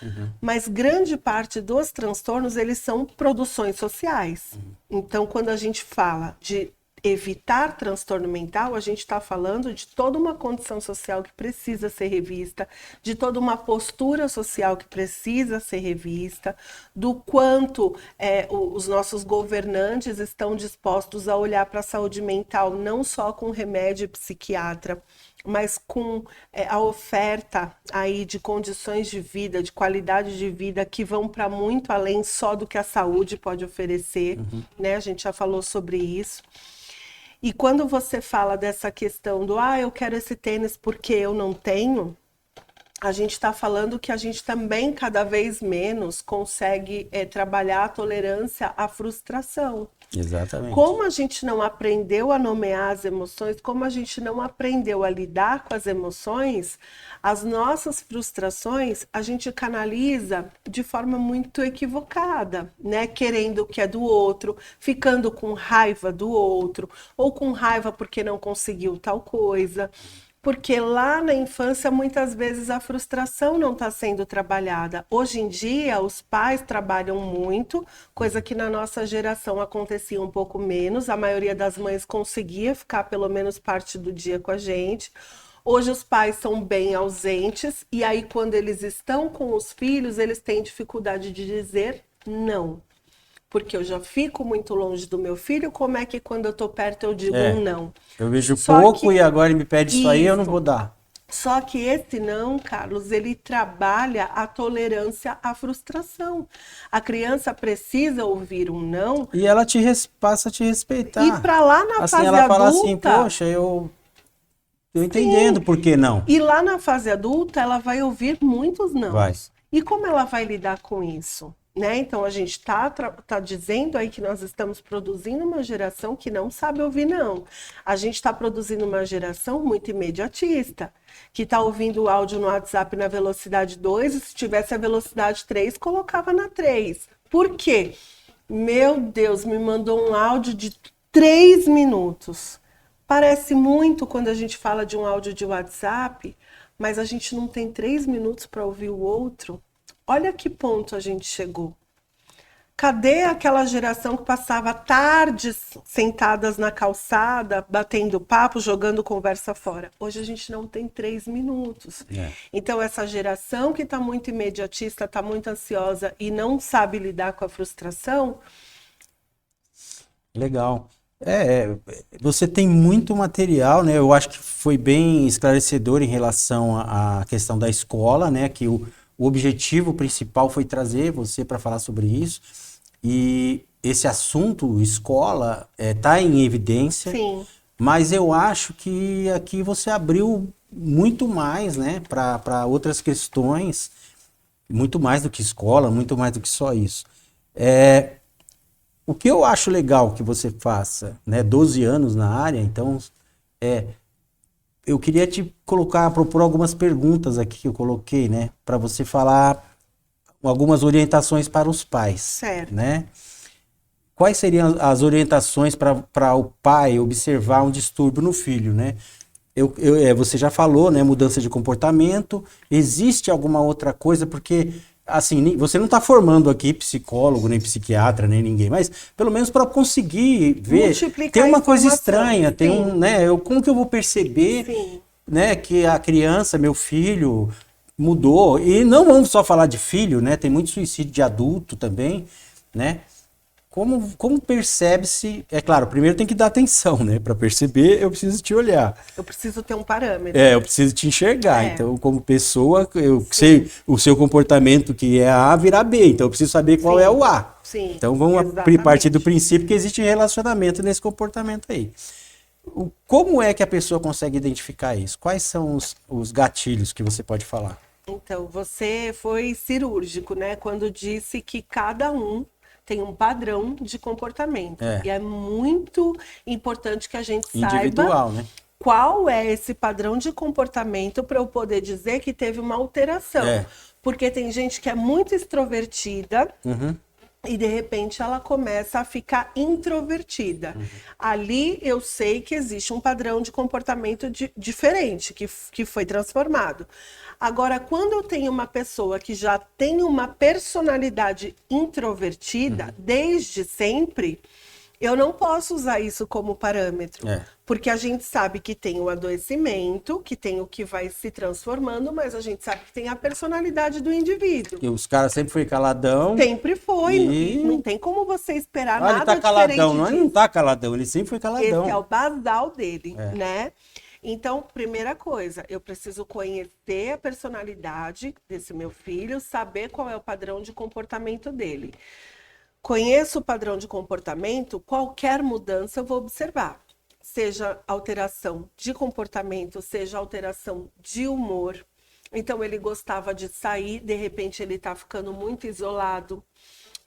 Mas grande parte dos transtornos, eles são produções sociais. Então, quando a gente fala de evitar transtorno mental, a gente está falando de toda uma condição social que precisa ser revista, de toda uma postura social que precisa ser revista, do quanto os nossos governantes estão dispostos a olhar para a saúde mental não só com remédio e psiquiatra, mas com a oferta aí de condições de vida, de qualidade de vida que vão para muito além só do que a saúde pode oferecer, né? A gente já falou sobre isso. E quando você fala dessa questão do eu quero esse tênis porque eu não tenho, a gente está falando que a gente também cada vez menos consegue trabalhar a tolerância à frustração. Exatamente. Como a gente não aprendeu a nomear as emoções, como a gente não aprendeu a lidar com as emoções, as nossas frustrações a gente canaliza de forma muito equivocada, né? Querendo o que é do outro, ficando com raiva do outro, ou com raiva porque não conseguiu tal coisa. Porque lá na infância, muitas vezes, a frustração não está sendo trabalhada. Hoje em dia, os pais trabalham muito, coisa que na nossa geração acontecia um pouco menos. A maioria das mães conseguia ficar pelo menos parte do dia com a gente. Hoje os pais são bem ausentes e aí quando eles estão com os filhos, eles têm dificuldade de dizer não. Porque eu já fico muito longe do meu filho, como é que quando eu tô perto eu digo um não? Eu vejo pouco e agora ele me pede isso aí, eu não vou dar. Só que esse não, Carlos, ele trabalha a tolerância à frustração. A criança precisa ouvir um não. E ela passa a te respeitar. E para lá na assim, fase ela adulta... fala assim, poxa, eu entendendo por que não. E lá na fase adulta, ela vai ouvir muitos não. Vai. E como ela vai lidar com isso? Né? Então, a gente tá dizendo aí que nós estamos produzindo uma geração que não sabe ouvir não. A gente está produzindo uma geração muito imediatista, que está ouvindo o áudio no WhatsApp na velocidade 2 e se tivesse a velocidade 3, colocava na 3. Por quê? Meu Deus, me mandou um áudio de 3 minutos. Parece muito quando a gente fala de um áudio de WhatsApp, mas a gente não tem 3 minutos para ouvir o outro. Olha que ponto a gente chegou. Cadê aquela geração que passava tardes sentadas na calçada, batendo papo, jogando conversa fora? Hoje a gente não tem 3 minutos. Então essa geração que está muito imediatista, está muito ansiosa e não sabe lidar com a frustração... Legal. Você tem muito material, né? Eu acho que foi bem esclarecedor em relação à questão da escola, né? Que o objetivo principal foi trazer você para falar sobre isso. E esse assunto, escola, está em evidência. Sim. Mas eu acho que aqui você abriu muito mais, né? Para outras questões. Muito mais do que escola, muito mais do que só isso. O que eu acho legal que você faça, né? 12 anos na área, então... Eu queria te propor algumas perguntas aqui que eu coloquei, né? Para você falar algumas orientações para os pais. Certo. Né? Quais seriam as orientações para o pai observar um distúrbio no filho, né? Você já falou, né? Mudança de comportamento. Existe alguma outra coisa? Porque, assim, você não está formando aqui psicólogo, nem psiquiatra, nem ninguém, mas pelo menos para conseguir ver. Multiplicar tem uma a coisa informação. estranha, tem Sim. né? Como que eu vou perceber, Sim. né, que a criança, meu filho, mudou? E não vamos só falar de filho, né? Tem muito suicídio de adulto também, né? Como percebe-se? É claro, primeiro tem que dar atenção, né? Para perceber, eu preciso te olhar. Eu preciso ter um parâmetro. Eu preciso te enxergar. É. Então, como pessoa, eu sei o seu comportamento que é A virar B. Então, eu preciso saber qual Sim. é o A. Sim, Então, vamos exatamente. partir do princípio que existe relacionamento nesse comportamento aí. Como é que a pessoa consegue identificar isso? Quais são os gatilhos que você pode falar? Então, você foi cirúrgico, né? Quando disse que cada um tem um padrão de comportamento. É. E é muito importante que a gente Individual, saiba né? qual é esse padrão de comportamento para eu poder dizer que teve uma alteração. É. Porque tem gente que é muito extrovertida. Uhum. E de repente ela começa a ficar introvertida. Ali eu sei que existe um padrão de comportamento diferente, que foi transformado. Agora, quando eu tenho uma pessoa que já tem uma personalidade introvertida, desde sempre, eu não posso usar isso como parâmetro. Porque a gente sabe que tem o adoecimento, que tem o que vai se transformando, mas a gente sabe que tem a personalidade do indivíduo. E os caras sempre foi caladão. Sempre foi. E- Não tem como você esperar Ele nada tá caladão. diferente Não, ele não disso. tá caladão, ele sempre foi caladão. Esse é o basal dele, né? Então, primeira coisa, eu preciso conhecer a personalidade desse meu filho, saber qual é o padrão de comportamento dele. Conheço o padrão de comportamento, qualquer mudança eu vou observar. Seja alteração de comportamento, seja alteração de humor. Então, ele gostava de sair, de repente ele está ficando muito isolado.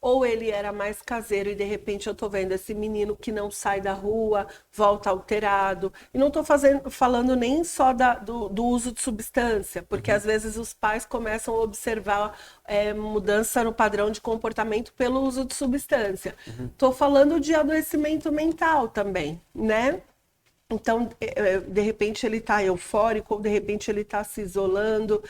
Ou ele era mais caseiro e de repente eu tô vendo esse menino que não sai da rua, volta alterado. E não tô falando nem só do uso de substância, porque às vezes os pais começam a observar mudança no padrão de comportamento pelo uso de substância. Tô falando de adoecimento mental também, né? Então, de repente ele está eufórico, ou de repente ele está se isolando,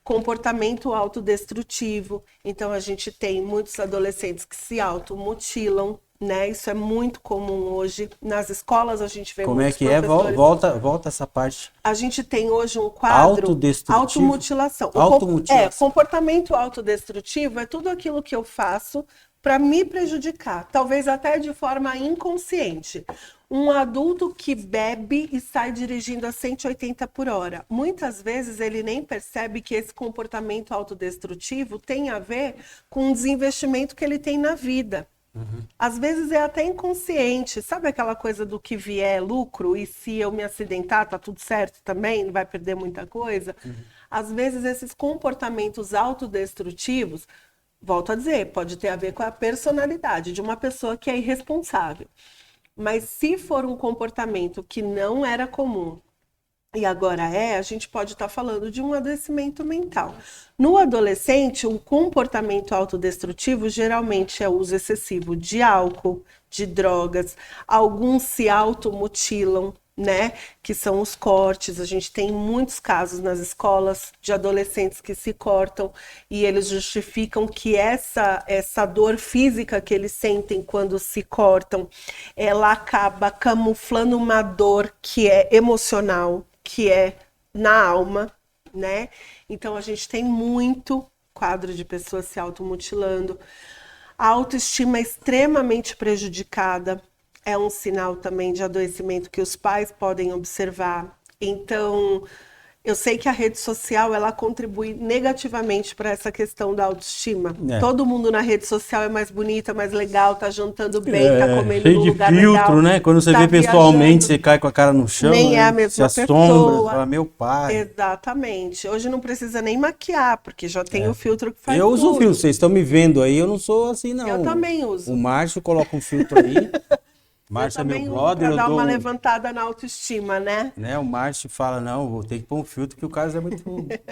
comportamento autodestrutivo. Então, a gente tem muitos adolescentes que se automutilam, né? Isso é muito comum hoje. Nas escolas a gente vê Como é muitos que é? professores. Volta essa parte. A gente tem hoje um quadro Autodestrutivo? automutilação. Automutilação. Comportamento autodestrutivo é tudo aquilo que eu faço para me prejudicar, talvez até de forma inconsciente. Um adulto que bebe e sai dirigindo a 180 por hora. Muitas vezes ele nem percebe que esse comportamento autodestrutivo tem a ver com o desinvestimento que ele tem na vida. Às vezes é até inconsciente. Sabe aquela coisa do que vier é lucro e se eu me acidentar tá tudo certo também, não vai perder muita coisa? Às vezes esses comportamentos autodestrutivos, volto a dizer, pode ter a ver com a personalidade de uma pessoa que é irresponsável. Mas se for um comportamento que não era comum e agora a gente pode estar falando de um adoecimento mental. No adolescente, o comportamento autodestrutivo geralmente é o uso excessivo de álcool, de drogas, alguns se automutilam, né? Que são os cortes. A gente tem muitos casos nas escolas de adolescentes que se cortam e eles justificam que essa dor física que eles sentem quando se cortam, ela acaba camuflando uma dor que é emocional, que é na alma, né? Então a gente tem muito quadro de pessoas se automutilando. A autoestima é extremamente prejudicada. É um sinal também de adoecimento que os pais podem observar. Então, eu sei que a rede social, ela contribui negativamente para essa questão da autoestima. Todo mundo na rede social é mais bonita, mais legal, tá jantando bem, tá comendo cheio num de lugar filtro, legal. né? Quando você tá vê pessoalmente, viajando. você cai com a cara no chão, Nem é né? a mesma se assombra, pessoa. fala, meu pai. Exatamente. Hoje não precisa nem maquiar, porque já tem o filtro que faz Eu uso tudo. filtro, vocês estão me vendo aí, eu não sou assim, não. Eu também uso. O Márcio coloca um filtro aí, Márcio é meu também brother, para eu dar dou uma levantada na autoestima, né? né? O Márcio fala, não, vou ter que pôr um filtro que o caso é muito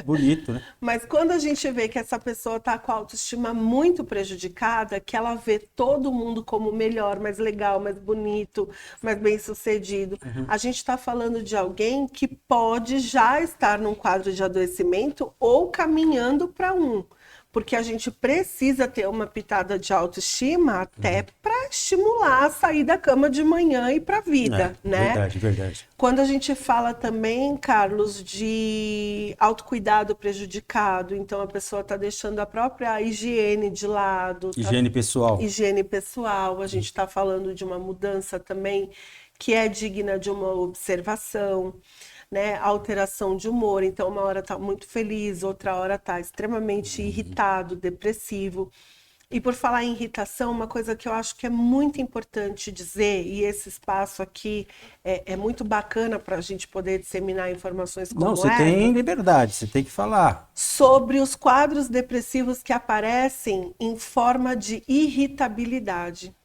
bonito, né? Mas quando a gente vê que essa pessoa está com a autoestima muito prejudicada, que ela vê todo mundo como melhor, mais legal, mais bonito, mais bem-sucedido, a gente está falando de alguém que pode já estar num quadro de adoecimento ou caminhando para um. Porque a gente precisa ter uma pitada de autoestima até para estimular a sair da cama de manhã e ir para a vida, né? Verdade, verdade. Quando a gente fala também, Carlos, de autocuidado prejudicado, então a pessoa está deixando a própria higiene de lado. Higiene pessoal. Higiene pessoal, a gente está falando de uma mudança também que é digna de uma observação, né? Alteração de humor, então uma hora está muito feliz, outra hora está extremamente irritado, depressivo. E por falar em irritação, uma coisa que eu acho que é muito importante dizer, e esse espaço aqui é muito bacana para a gente poder disseminar informações como Não, você essa, tem liberdade, você tem que falar. sobre os quadros depressivos que aparecem em forma de irritabilidade.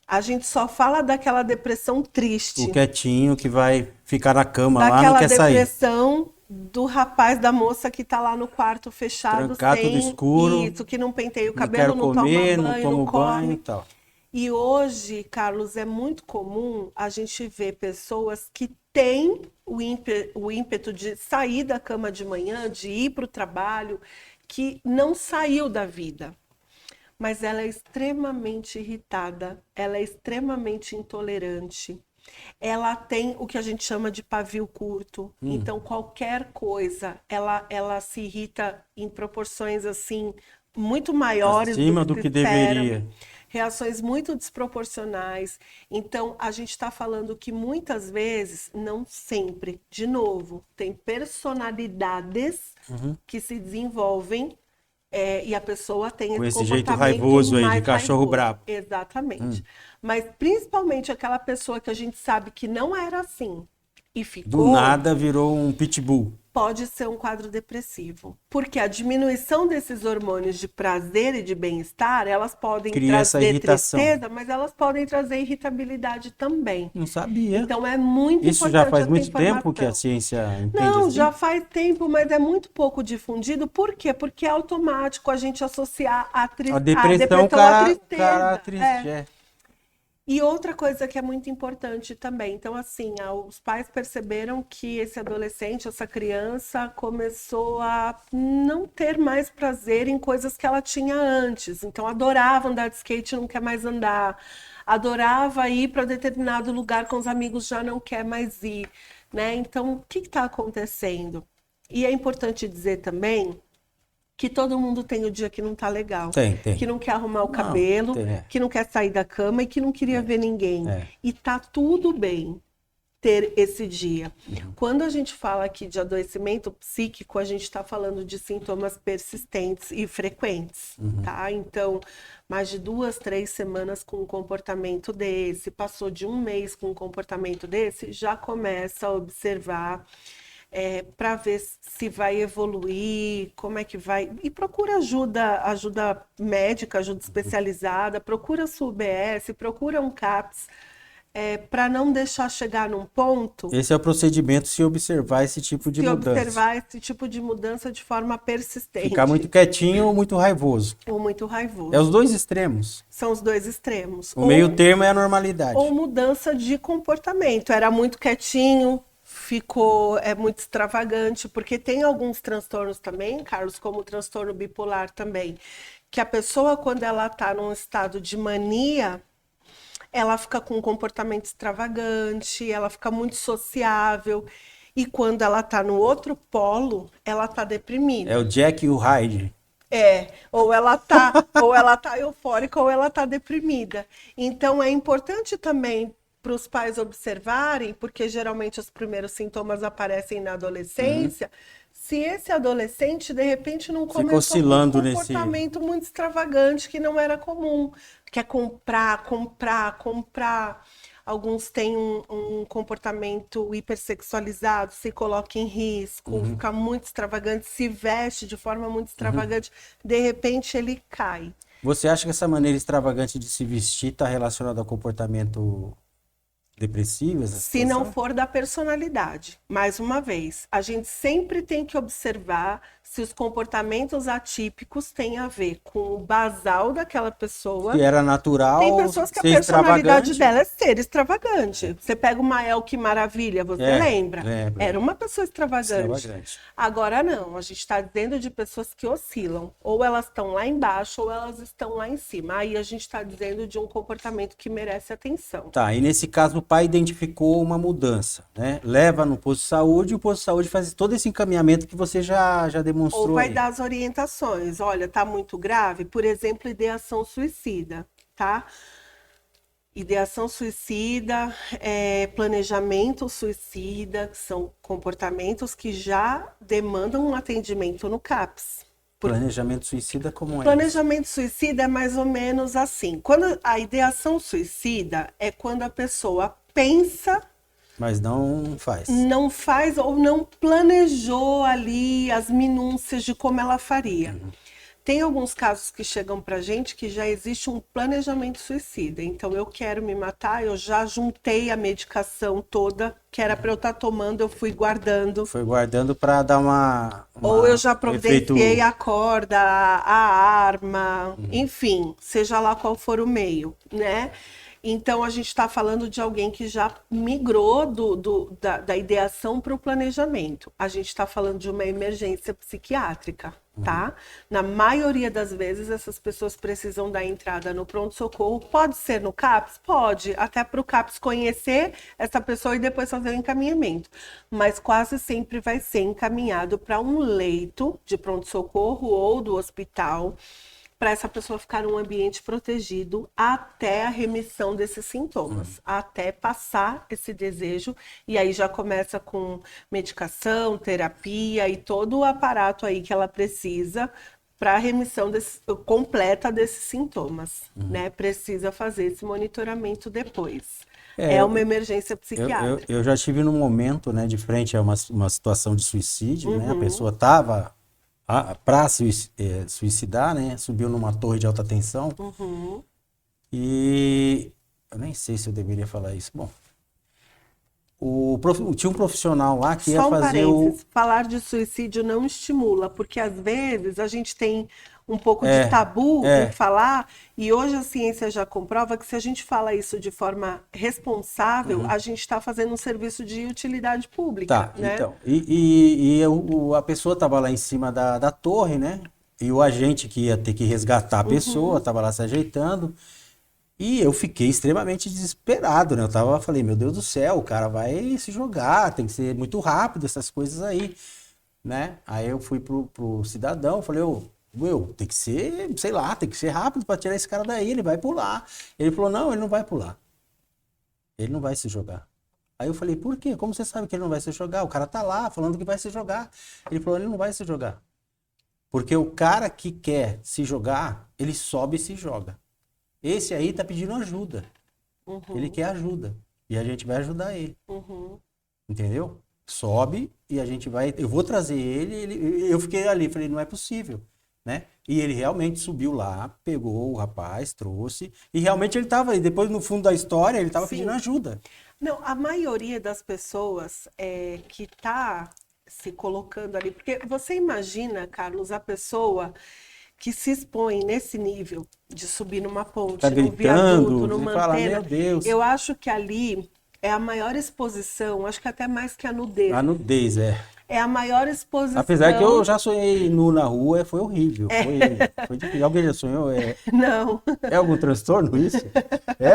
A gente só fala daquela depressão triste. O quietinho que vai ficar na cama lá, não Daquela quer sair. depressão do rapaz, da moça que tá lá no quarto fechado, Trancar tudo escuro, isso, que não penteia o Não cabelo, quero não comer, toma não banho, tomo não banho come. e tal. E hoje, Carlos, é muito comum a gente ver pessoas que têm o ímpeto de sair da cama de manhã, de ir para o trabalho, que não saiu da vida. Mas ela é extremamente irritada, ela é extremamente intolerante. Ela tem o que a gente chama de pavio curto. Então, qualquer coisa, ela se irrita em proporções assim muito maiores Acima do do que que se espera. deveria. Reações muito desproporcionais. Então, a gente está falando que muitas vezes, não sempre, de novo, tem personalidades que se desenvolvem e a pessoa tem Com esse esse jeito comportamento raivoso aí, de mais cachorro raivoso. brabo. Exatamente. Mas principalmente aquela pessoa que a gente sabe que não era assim e Do ficou, nada virou um pitbull. pode ser um quadro depressivo. Porque a diminuição desses hormônios de prazer e de bem-estar, elas podem Cria essa trazer irritação. tristeza, mas elas podem trazer irritabilidade também. Não sabia. Então é muito Isso importante já faz essa muito tempo que a informação. ciência entende Não, assim? já faz tempo, mas é muito pouco difundido. Por quê? Porque é automático a gente associar a A depressão, à cara tristeza. triste. É. E outra coisa que é muito importante também. Então, assim, os pais perceberam que esse adolescente, essa criança, começou a não ter mais prazer em coisas que ela tinha antes. Então, adorava andar de skate, não quer mais andar. Adorava ir para determinado lugar com os amigos, já não quer mais ir, né? Então, o que está acontecendo? E é importante dizer também que todo mundo tem o dia que não tá legal. Tem. Que não quer arrumar o Não, cabelo, tem. que não quer sair da cama e que não queria ver ninguém. É. E tá tudo bem ter esse dia. Quando a gente fala aqui de adoecimento psíquico, a gente está falando de sintomas persistentes e frequentes, tá? Então, mais de 2, 3 semanas com um comportamento desse, passou de um mês com um comportamento desse, já começa a observar para ver se vai evoluir, como é que vai. E procura ajuda médica, ajuda especializada, procura a sua UBS, procura um CAPS, para não deixar chegar num ponto. Esse é o procedimento se observar esse tipo de se mudança. observar esse tipo de mudança de forma persistente. Ficar muito quietinho ou muito raivoso. Ou muito raivoso. É os dois extremos. São os dois extremos. O meio termo é a normalidade. Ou mudança de comportamento. Era muito quietinho, ficou muito extravagante, porque tem alguns transtornos também, Carlos, como o transtorno bipolar também, que a pessoa, quando ela está num estado de mania, ela fica com um comportamento extravagante, ela fica muito sociável, e quando ela está no outro polo, ela está deprimida. É o Jack e o Hyde. Ou ela tá eufórica ou ela tá deprimida. Então é importante também para os pais observarem, porque geralmente os primeiros sintomas aparecem na adolescência, se esse adolescente de repente não começou oscilando com um comportamento muito extravagante que não era comum, quer comprar. Alguns têm um comportamento hipersexualizado, se coloca em risco, fica muito extravagante, se veste de forma muito extravagante, de repente ele cai. Você acha que essa maneira extravagante de se vestir está relacionada ao comportamento depressiva essa Se não situação? for da personalidade. Mais uma vez, a gente sempre tem que observar se os comportamentos atípicos têm a ver com o basal daquela pessoa. Que era natural Tem pessoas que a ser personalidade extravagante. dela é ser extravagante. Você pega o Mael, que maravilha, você lembra? lembro. Era uma pessoa extravagante. Extravagante. Agora não, a gente está dizendo de pessoas que oscilam. Ou elas estão lá embaixo, ou elas estão lá em cima. Aí a gente está dizendo de um comportamento que merece atenção. Tá, e nesse caso o pai identificou uma mudança, né? Leva no posto de saúde e o posto de saúde faz todo esse encaminhamento que você já demonstrou Ou vai aí. dar as orientações. Olha, tá muito grave, por exemplo, ideação suicida, tá? Ideação suicida, planejamento suicida, são comportamentos que já demandam um atendimento no CAPS. Planejamento suicida como é? Planejamento suicida é mais ou menos assim. Quando a ideação suicida é quando a pessoa pensa, Mas não faz. não faz ou não planejou ali as minúcias de como ela faria. Tem alguns casos que chegam pra gente que já existe um planejamento suicida. Então, eu quero me matar, eu já juntei a medicação toda que era para eu estar tomando, eu fui guardando. Foi guardando para dar uma Ou eu já providenciei efeito... a corda, a arma, enfim, seja lá qual for o meio, né? Então, a gente está falando de alguém que já migrou da ideação para o planejamento. A gente está falando de uma emergência psiquiátrica, tá? Na maioria das vezes, essas pessoas precisam da entrada no pronto-socorro. Pode ser no CAPS? Pode, até para o CAPS conhecer essa pessoa e depois fazer o encaminhamento. Mas quase sempre vai ser encaminhado para um leito de pronto-socorro ou do hospital, para essa pessoa ficar num ambiente protegido até a remissão desses sintomas, até passar esse desejo, e aí já começa com medicação, terapia e todo o aparato aí que ela precisa para a remissão completa desses sintomas, né? Precisa fazer esse monitoramento depois. É uma emergência psiquiátrica. Eu já estive num momento, né, de frente a uma situação de suicídio, né? A pessoa estava para suicidar, né? Subiu numa torre de alta tensão. E eu nem sei se eu deveria falar isso. Bom, tinha um profissional lá que ia Só um fazer parênteses, falar de suicídio não estimula, porque às vezes a gente tem um pouco de tabu em falar, e hoje a ciência já comprova que se a gente fala isso de forma responsável, a gente está fazendo um serviço de utilidade pública, Tá, né? então. A pessoa estava lá em cima da torre, né? E o agente que ia ter que resgatar a pessoa estava lá se ajeitando. E eu fiquei extremamente desesperado, né? Falei, meu Deus do céu, o cara vai se jogar, tem que ser muito rápido, essas coisas aí, né? Aí eu fui pro cidadão, falei, tem que ser, sei lá, tem que ser rápido para tirar esse cara daí, ele vai pular. Ele falou, não, ele não vai pular. Ele não vai se jogar. Aí eu falei, por quê? Como você sabe que ele não vai se jogar? O cara tá lá falando que vai se jogar. Ele falou, ele não vai se jogar. Porque o cara que quer se jogar, ele sobe e se joga. Esse aí tá pedindo ajuda. Ele quer ajuda. E a gente vai ajudar ele. Entendeu? Sobe e a gente vai... Eu vou trazer ele. Eu fiquei ali, falei, não é possível. Né? E ele realmente subiu lá, pegou o rapaz, trouxe. E realmente ele tava... Depois, no fundo da história, ele tava pedindo ajuda. Não, a maioria das pessoas que tá se colocando ali... Porque você imagina, Carlos, a pessoa que se expõe nesse nível de subir numa ponte, Tá num gritando, viaduto, numa fala, antena. meu Deus. Eu acho que ali é a maior exposição, acho que até mais que a nudez. A nudez, É a maior exposição. Apesar que eu já sonhei nu na rua, foi horrível. Foi difícil. Alguém já sonhou? Não. É algum transtorno isso?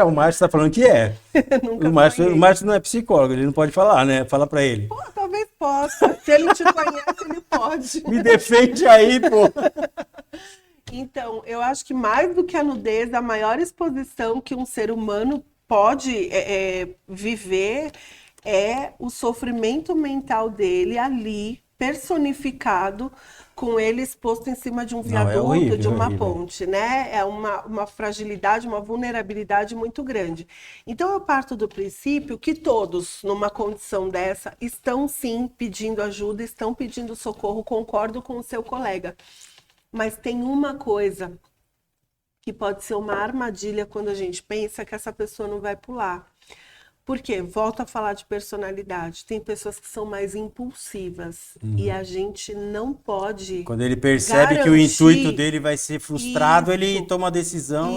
O Márcio tá falando que é. Nunca O Márcio não é psicólogo, ele não pode falar, né? Fala pra ele. Pô, talvez possa. Se ele te conhece, ele pode. Me defende aí, pô. Então, eu acho que mais do que a nudez, a maior exposição que um ser humano pode viver é o sofrimento mental dele ali, personificado, com ele exposto em cima de um viaduto, horrível, de uma horrível. ponte, né? É uma fragilidade, uma vulnerabilidade muito grande. Então, eu parto do princípio que todos, numa condição dessa, estão sim pedindo ajuda, estão pedindo socorro, concordo com o seu colega. Mas tem uma coisa que pode ser uma armadilha quando a gente pensa que essa pessoa não vai pular. Porque, volto a falar de personalidade, tem pessoas que são mais impulsivas e a gente não pode Quando ele percebe que o intuito dele vai ser frustrado, ele toma a decisão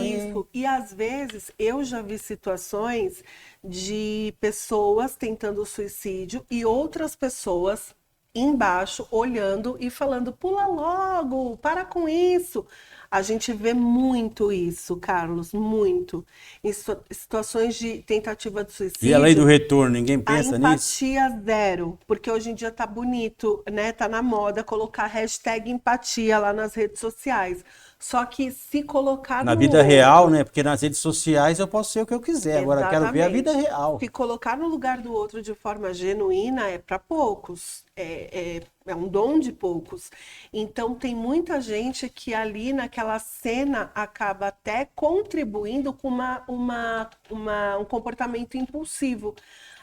E às vezes eu já vi situações de pessoas tentando suicídio e outras pessoas embaixo olhando e falando: pula logo, para com isso. A gente vê muito isso, Carlos, muito. Em situações de tentativa de suicídio. E a lei do retorno, ninguém pensa nisso? A empatia zero, porque hoje em dia tá bonito, né? Tá na moda colocar hashtag empatia lá nas redes sociais. Só que se colocar na no vida outro, real, né? Porque nas redes sociais eu posso ser o que eu quiser. Agora eu quero ver a exatamente, vida real. se colocar no lugar do outro de forma genuína é para poucos. É um dom de poucos. Então, tem muita gente que ali naquela cena acaba até contribuindo com um comportamento impulsivo.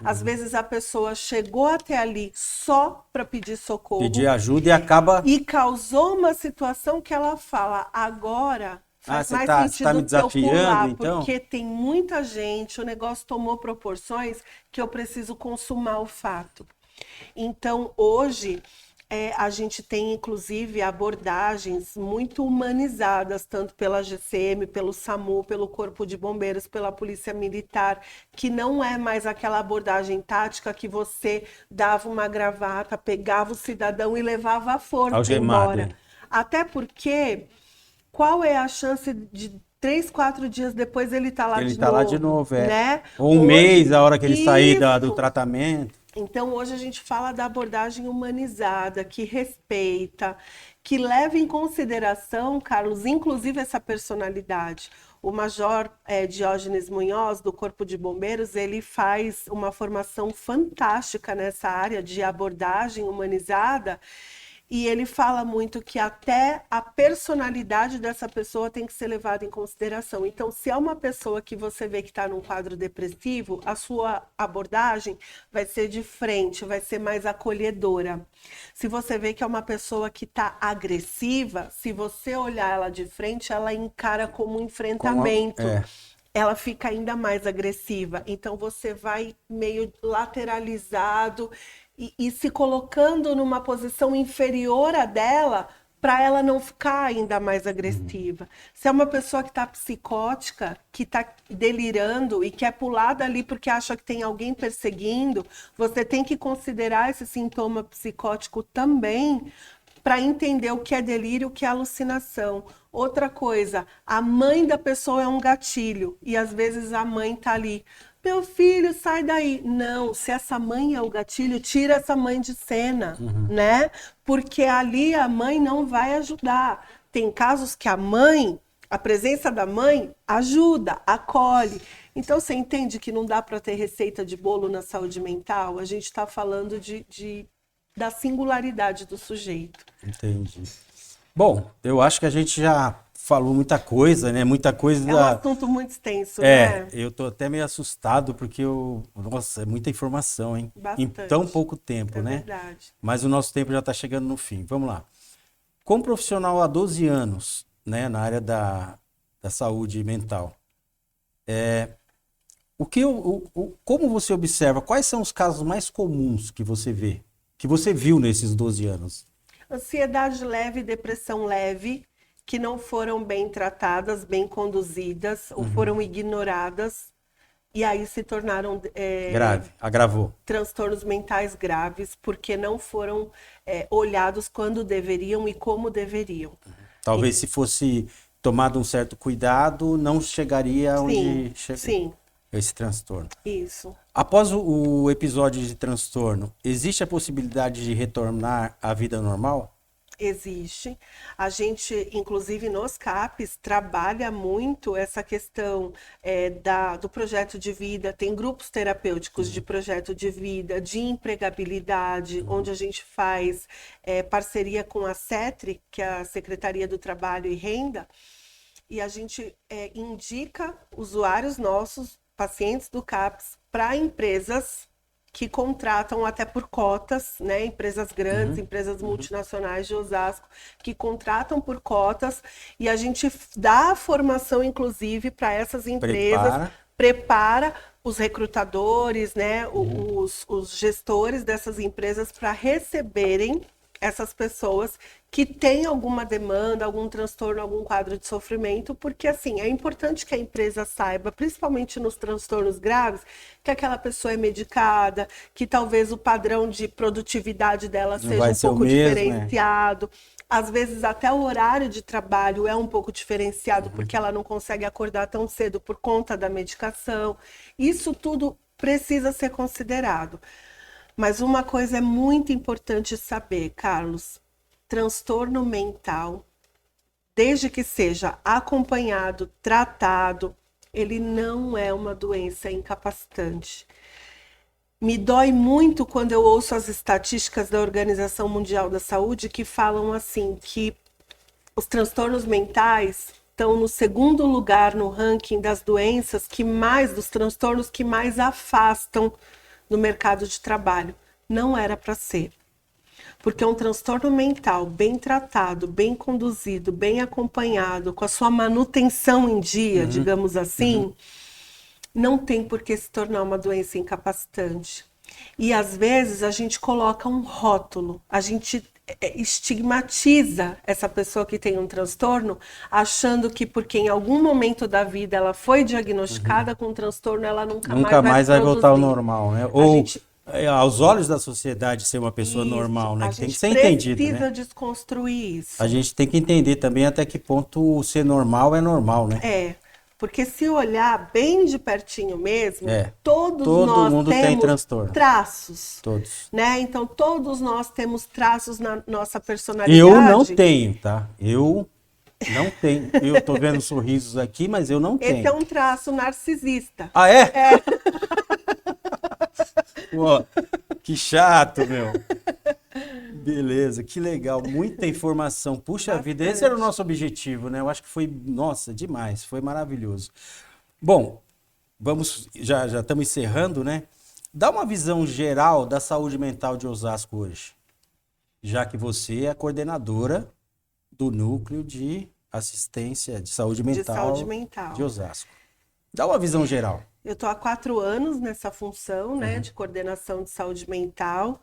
Às vezes a pessoa chegou até ali só para pedir socorro. Pedir ajuda e acaba... E causou uma situação que ela fala: agora... Faz mais sentido tá me desafiando, pular, então? porque tem muita gente, o negócio tomou proporções que eu preciso consumar o fato. Então, hoje, a gente tem, inclusive, abordagens muito humanizadas, tanto pela GCM, pelo SAMU, pelo Corpo de Bombeiros, pela Polícia Militar, que não é mais aquela abordagem tática que você dava uma gravata, pegava o cidadão e levava à força embora. Até porque... Qual é a chance de 3, 4 dias depois ele tá lá de novo? Ele tá lá de novo, né? Ou um mês, a hora que ele sair do tratamento. Então, hoje a gente fala da abordagem humanizada, que respeita, que leva em consideração, Carlos, inclusive essa personalidade. O Major Diógenes Munhoz, do Corpo de Bombeiros, ele faz uma formação fantástica nessa área de abordagem humanizada. E ele fala muito que até a personalidade dessa pessoa tem que ser levada em consideração. Então, se é uma pessoa que você vê que está num quadro depressivo, a sua abordagem vai ser de frente, vai ser mais acolhedora. Se você vê que é uma pessoa que está agressiva, se você olhar ela de frente, ela encara como um enfrentamento. Ela fica ainda mais agressiva. Então, você vai meio lateralizado e se colocando numa posição inferior à dela, para ela não ficar ainda mais agressiva. Se é uma pessoa que está psicótica, que está delirando e quer pular dali porque acha que tem alguém perseguindo, você tem que considerar esse sintoma psicótico também, para entender o que é delírio, o que é alucinação. Outra coisa, a mãe da pessoa é um gatilho e às vezes a mãe está ali: meu filho, sai daí. Não, se essa mãe é o gatilho, tira essa mãe de cena, né? Porque ali a mãe não vai ajudar. Tem casos que a presença da mãe ajuda, acolhe. Então, você entende que não dá para ter receita de bolo na saúde mental? A gente está falando da singularidade do sujeito. Entendi. Bom, eu acho que a gente já falou muita coisa, né? Muita coisa. É um assunto muito extenso, né? Eu tô até meio assustado porque nossa, é muita informação, hein? Bastante. Em tão pouco tempo, né? Verdade. Mas o nosso tempo já está chegando no fim. Vamos lá. Como profissional há 12 anos, né, na área da saúde mental, como você observa, quais são os casos mais comuns que você vê, que você viu nesses 12 anos? Ansiedade leve, depressão leve, que não foram bem tratadas, bem conduzidas, ou foram ignoradas, e aí se tornaram agravou. Transtornos mentais graves, porque não foram olhados quando deveriam e como deveriam. Talvez se fosse tomado um certo cuidado, não chegaria onde chegou. Sim. Esse transtorno. Isso. Após o episódio de transtorno, existe a possibilidade de retornar à vida normal? Existe. A gente, inclusive nos CAPs, trabalha muito essa questão do projeto de vida. Tem grupos terapêuticos de projeto de vida, de empregabilidade, onde a gente faz parceria com a CETRI, que é a Secretaria do Trabalho e Renda, e a gente indica usuários nossos, pacientes do CAPs, para empresas que contratam até por cotas, né? Empresas grandes, empresas multinacionais de Osasco, que contratam por cotas, e a gente dá a formação, inclusive, para essas empresas, prepara os recrutadores, né, os gestores dessas empresas para receberem essas pessoas que têm alguma demanda, algum transtorno, algum quadro de sofrimento, porque assim, é importante que a empresa saiba, principalmente nos transtornos graves, que aquela pessoa é medicada, que talvez o padrão de produtividade dela seja um pouco diferenciado. Às vezes até o horário de trabalho é um pouco diferenciado, porque ela não consegue acordar tão cedo por conta da medicação. Isso tudo precisa ser considerado. Mas uma coisa é muito importante saber, Carlos: transtorno mental, desde que seja acompanhado, tratado, ele não é uma doença incapacitante. Me dói muito quando eu ouço as estatísticas da Organização Mundial da Saúde que falam assim, que os transtornos mentais estão no segundo lugar no ranking das doenças dos transtornos que mais afastam no mercado de trabalho. Não era para ser. Porque um transtorno mental bem tratado, bem conduzido, bem acompanhado, com a sua manutenção em dia, digamos assim, não tem por que se tornar uma doença incapacitante. E às vezes a gente coloca um rótulo, a gente estigmatiza essa pessoa que tem um transtorno, achando que porque em algum momento da vida ela foi diagnosticada com um transtorno, ela nunca mais vai voltar ao normal, né? Ou aos olhos da sociedade ser uma pessoa normal, né? Que tem que ser entendido, né? Precisa desconstruir isso. A gente tem que entender também até que ponto ser normal é normal, né? Porque se olhar bem de pertinho mesmo, todo nós mundo temos tem transtorno. Traços. Todos. Né? Então, todos nós temos traços na nossa personalidade. Eu não tenho, tá? Eu não tenho. Eu tô vendo sorrisos aqui, mas eu não tenho. Esse é um traço narcisista. Ah, é? Pô, que chato, meu. Beleza, que legal, muita informação. Puxa Bastante. Vida, esse era o nosso objetivo, né? Eu acho que foi, nossa, demais, foi maravilhoso. Bom, já estamos encerrando, né? Dá uma visão geral da saúde mental de Osasco hoje, já que você é a coordenadora do Núcleo de Assistência de Saúde Mental de Osasco. Dá uma visão geral. Eu estou há 4 anos nessa função, né, de coordenação de saúde mental.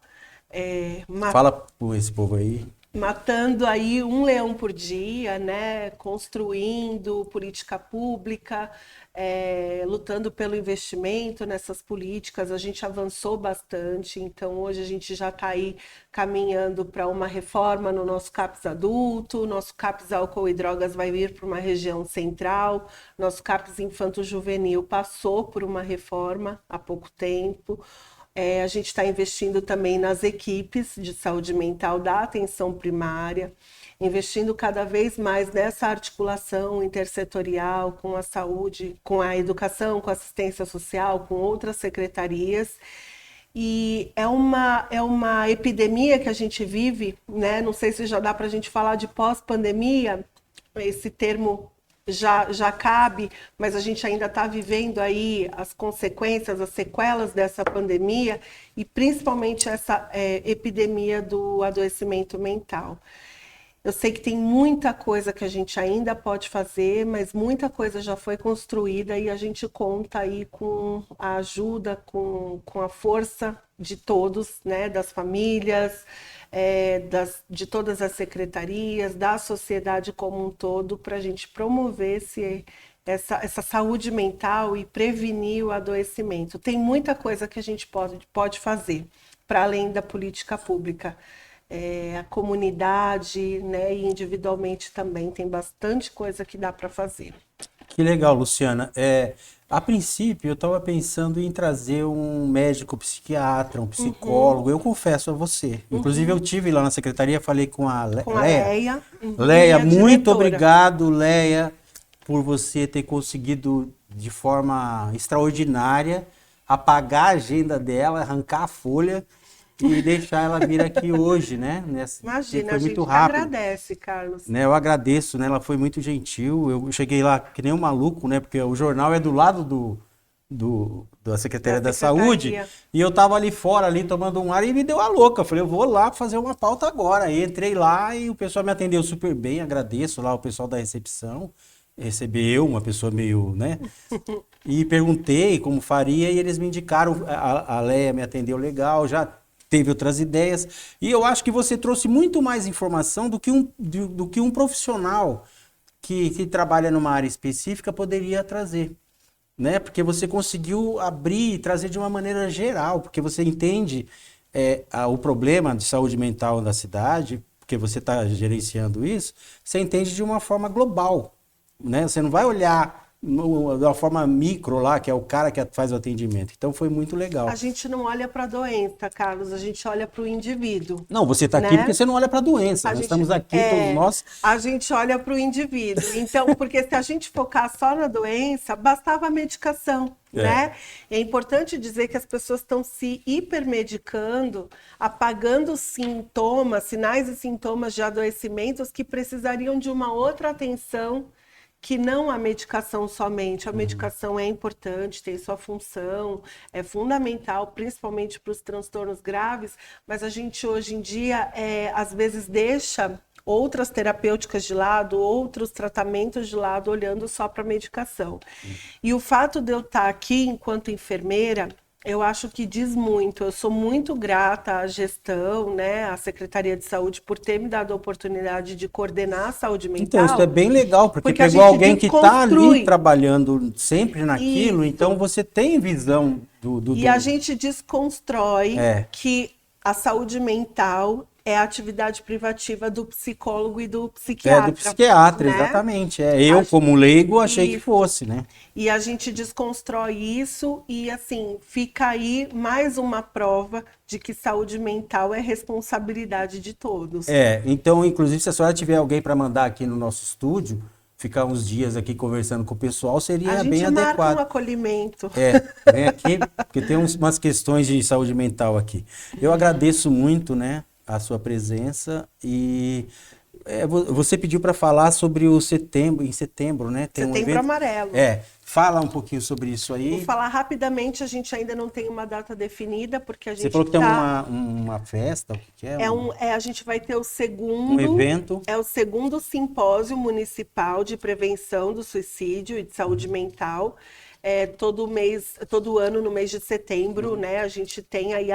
Fala para esse povo aí. Matando aí um leão por dia, né? Construindo política pública, lutando pelo investimento nessas políticas. A gente avançou bastante, então hoje a gente já está aí caminhando para uma reforma no nosso CAPS adulto, nosso CAPS álcool e drogas vai vir para uma região central, nosso CAPS infanto-juvenil passou por uma reforma há pouco tempo. A gente está investindo também nas equipes de saúde mental da atenção primária, investindo cada vez mais nessa articulação intersetorial com a saúde, com a educação, com a assistência social, com outras secretarias. E é uma epidemia que a gente vive, né? Não sei se já dá para a gente falar de pós-pandemia, esse termo já cabe, mas a gente ainda está vivendo aí as consequências, as sequelas dessa pandemia e principalmente essa epidemia do adoecimento mental. Eu sei que tem muita coisa que a gente ainda pode fazer, mas muita coisa já foi construída e a gente conta aí com a ajuda, com a força de todos, né, das famílias, de todas as secretarias, da sociedade como um todo, para a gente promover essa saúde mental e prevenir o adoecimento. Tem muita coisa que a gente pode fazer, para além da política pública. A comunidade, né, e individualmente também tem bastante coisa que dá para fazer. Que legal, Luciana. A princípio, eu estava pensando em trazer um médico psiquiatra, um psicólogo. Eu confesso a você. Inclusive, eu tive lá na secretaria, falei com a Leia. Leia, muito obrigado, Leia, por você ter conseguido, de forma extraordinária, apagar a agenda dela, arrancar a folha e deixar ela vir aqui hoje, né? Imagina, foi a gente muito rápido. agradece, Carlos. Né, eu agradeço, né? Ela foi muito gentil. Eu cheguei lá que nem um maluco, né? Porque o jornal é do lado da Secretaria da Saúde. E eu tava ali fora, ali tomando um ar e me deu a louca. Eu falei, eu vou lá fazer uma pauta agora. Aí entrei lá e o pessoal me atendeu super bem. Agradeço lá o pessoal da recepção. receber eu, uma pessoa meio, né? E perguntei como faria e eles me indicaram, a Leia me atendeu legal, já teve outras ideias. E eu acho que você trouxe muito mais informação do que um profissional que trabalha numa área específica poderia trazer, né? Porque você conseguiu abrir e trazer de uma maneira geral, porque você entende o problema de saúde mental da cidade, porque você está gerenciando isso, você entende de uma forma global, né? Você não vai olhar da forma micro lá, que é o cara que faz o atendimento. Então foi muito legal. A gente não olha para a doença, Carlos, a gente olha para o indivíduo. Não, você está aqui né? porque você não olha para a doença. Nós estamos aqui, todos nós. A gente olha para o indivíduo. Então, porque se a gente focar só na doença, bastava a medicação. Né? É importante dizer que as pessoas estão se hipermedicando, apagando sintomas, sinais e sintomas de adoecimentos que precisariam de uma outra atenção que não a medicação somente. A medicação é importante, tem sua função, é fundamental, principalmente para os transtornos graves, mas a gente hoje em dia, às vezes, deixa outras terapêuticas de lado, outros tratamentos de lado, olhando só para a medicação. E o fato de eu estar aqui enquanto enfermeira, eu acho que diz muito. Eu sou muito grata à gestão, né, à Secretaria de Saúde, por ter me dado a oportunidade de coordenar a saúde mental. Então, isso é bem legal, porque pegou alguém que está ali trabalhando sempre naquilo, então você tem visão E a gente desconstrói que a saúde mental é a atividade privativa do psicólogo e do psiquiatra. Do psiquiatra, né? Exatamente. Eu, como leigo, achei que fosse, né? E a gente desconstrói isso e, assim, fica aí mais uma prova de que saúde mental é responsabilidade de todos. Então, inclusive, se a senhora tiver alguém para mandar aqui no nosso estúdio, ficar uns dias aqui conversando com o pessoal, seria bem adequado. A gente marca um acolhimento. Vem aqui, porque tem umas questões de saúde mental aqui. Eu agradeço muito, né, a sua presença e você pediu para falar sobre o em setembro, né? Tem Setembro um evento Amarelo. Fala um pouquinho sobre isso aí. Vou falar rapidamente, a gente ainda não tem uma data definida, porque a gente Você falou que tem uma festa, o que é? A gente vai ter o segundo... Um evento. É o segundo simpósio municipal de prevenção do suicídio e de saúde mental. Todo ano, no mês de setembro, né? A gente tem aí,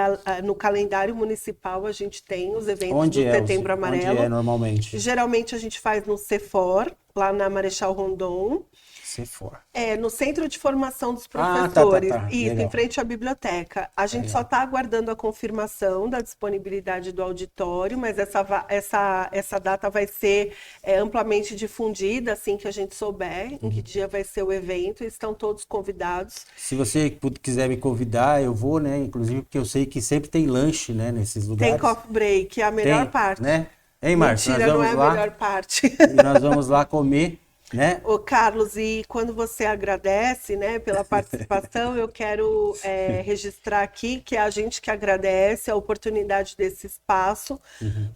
no calendário municipal, a gente tem os eventos do Setembro Amarelo. Onde normalmente? Geralmente a gente faz no CEFOR, lá na Marechal Rondon. CEFOR. No Centro de Formação dos Professores. Tá. Isso, Legal. em frente à biblioteca. A gente só está aguardando a confirmação da disponibilidade do auditório, mas essa data vai ser amplamente difundida assim que a gente souber em que dia vai ser o evento. Estão todos convidados. Se você quiser me convidar, eu vou, né? Inclusive, porque eu sei que sempre tem lanche, né? Nesses lugares. Tem coffee break, é a melhor parte. Né? Hein, Márcio? Mentira, não é a melhor parte. E nós vamos lá comer. Né? Ô, Carlos, e quando você agradece, né, pela participação, eu quero registrar aqui que é a gente que agradece a oportunidade desse espaço,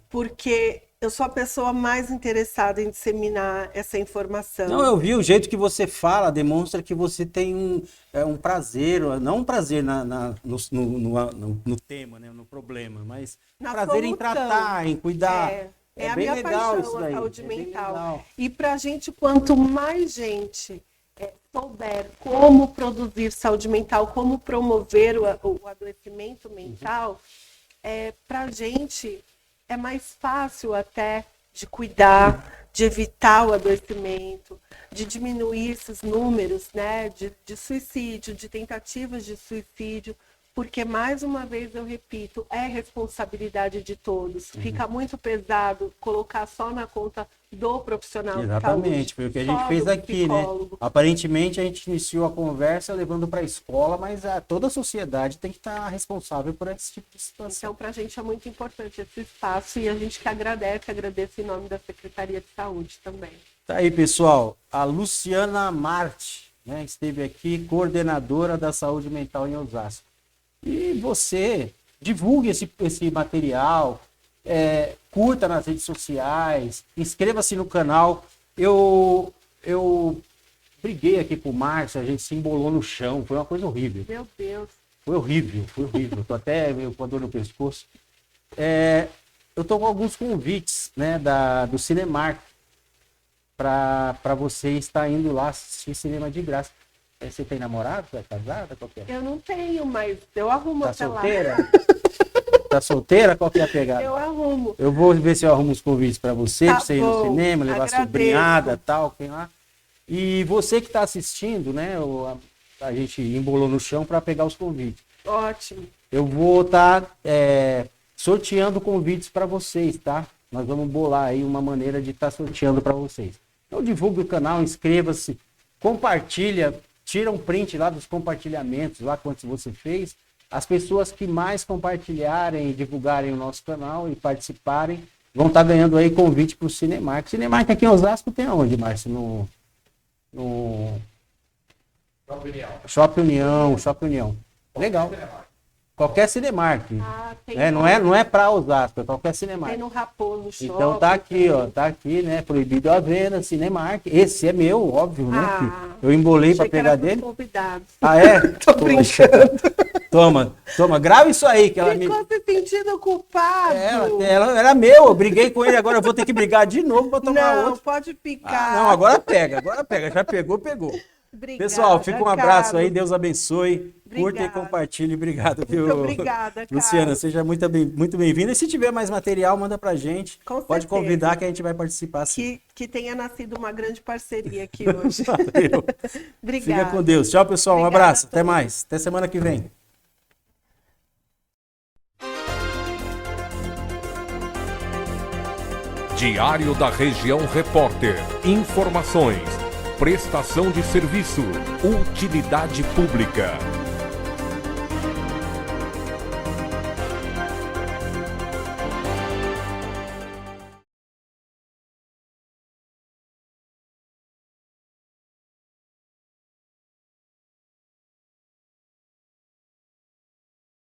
porque eu sou a pessoa mais interessada em disseminar essa informação. Não, eu vi o jeito que você fala, demonstra que você tem um prazer, não um prazer no tema, né, no problema, mas prazer em tratar, em cuidar. É a bem minha legal paixão, isso daí. a saúde mental. E para a gente, quanto mais gente souber como produzir saúde mental, como promover o adoecimento mental, para a gente é mais fácil até de cuidar, de evitar o adoecimento, de diminuir esses números, né, de suicídio, de tentativas de suicídio. Porque, mais uma vez, eu repito, é responsabilidade de todos. Fica muito pesado colocar só na conta do profissional de saúde. Exatamente, foi o que a gente fez aqui, né? Aparentemente, a gente iniciou a conversa levando para a escola, mas toda a sociedade tem que estar responsável por esse tipo de situação. Então, para a gente é muito importante esse espaço e a gente que agradece em nome da Secretaria de Saúde também. Tá aí, pessoal. A Luciana Marte, né, esteve aqui, coordenadora da saúde mental em Osasco. E você divulgue esse material, curta nas redes sociais, inscreva-se no canal. Eu briguei aqui com o Márcio, a gente se embolou no chão, foi uma coisa horrível. Meu Deus. Foi horrível. Tô até com a dor no pescoço. Eu tô com alguns convites, né, do Cinemark, para você estar indo lá assistir cinema de graça. Você tem namorado? Você é casada? Qual que é? Eu não tenho, mas eu arrumo Tá até lá. solteira? Tá solteira? Qual que é a pegada? Eu arrumo. Eu vou ver se eu arrumo os convites para você, Tá para você ir no bom, cinema, levar agradeço. sobrinhada, tal, quem lá. E você que está assistindo, né? A gente embolou no chão para pegar os convites. Ótimo. Eu vou estar sorteando convites para vocês, tá? Nós vamos bolar aí uma maneira de estar sorteando para vocês. Então divulgue o canal, inscreva-se, compartilha, tira um print lá dos compartilhamentos, lá quantos você fez. As pessoas que mais compartilharem e divulgarem o nosso canal e participarem vão estar ganhando aí convite para o Cinemark. Cinemark aqui em Osasco tem aonde, Márcio? No Shopping União. Legal. Qualquer Cinemark. Tem Não é para Osasco, é qualquer Cinemark. Tem no Raposo Shopping. Então tá aqui, ó, tá aqui, né? Proibido a venda, Cinemark. Esse é meu, óbvio, né? Que eu embolei para pegar dele. Convidado. Ah, é? Tô brincando. Toma, grava isso aí que ela Ficou se sentindo culpado. Ela era meu, eu briguei com ele, agora eu vou ter que brigar de novo para tomar Não, outro. pode picar. Não, agora pega, já pegou. Obrigada, Pessoal, fica um abraço aí, Carlos. Deus abençoe. Curta e Obrigada. compartilhe. Obrigado, viu? Muito obrigada, Luciana, Carlos. seja muito bem-vinda. E se tiver mais material, manda pra gente. Com Pode certeza. convidar que a gente vai participar sim. Que tenha nascido uma grande parceria aqui hoje. Valeu. Obrigada. Fica com Deus. Tchau, pessoal. Um Obrigada abraço. a Até todos. mais. Até semana que vem. Diário da Região Repórter. Informações, prestação de serviço, utilidade pública.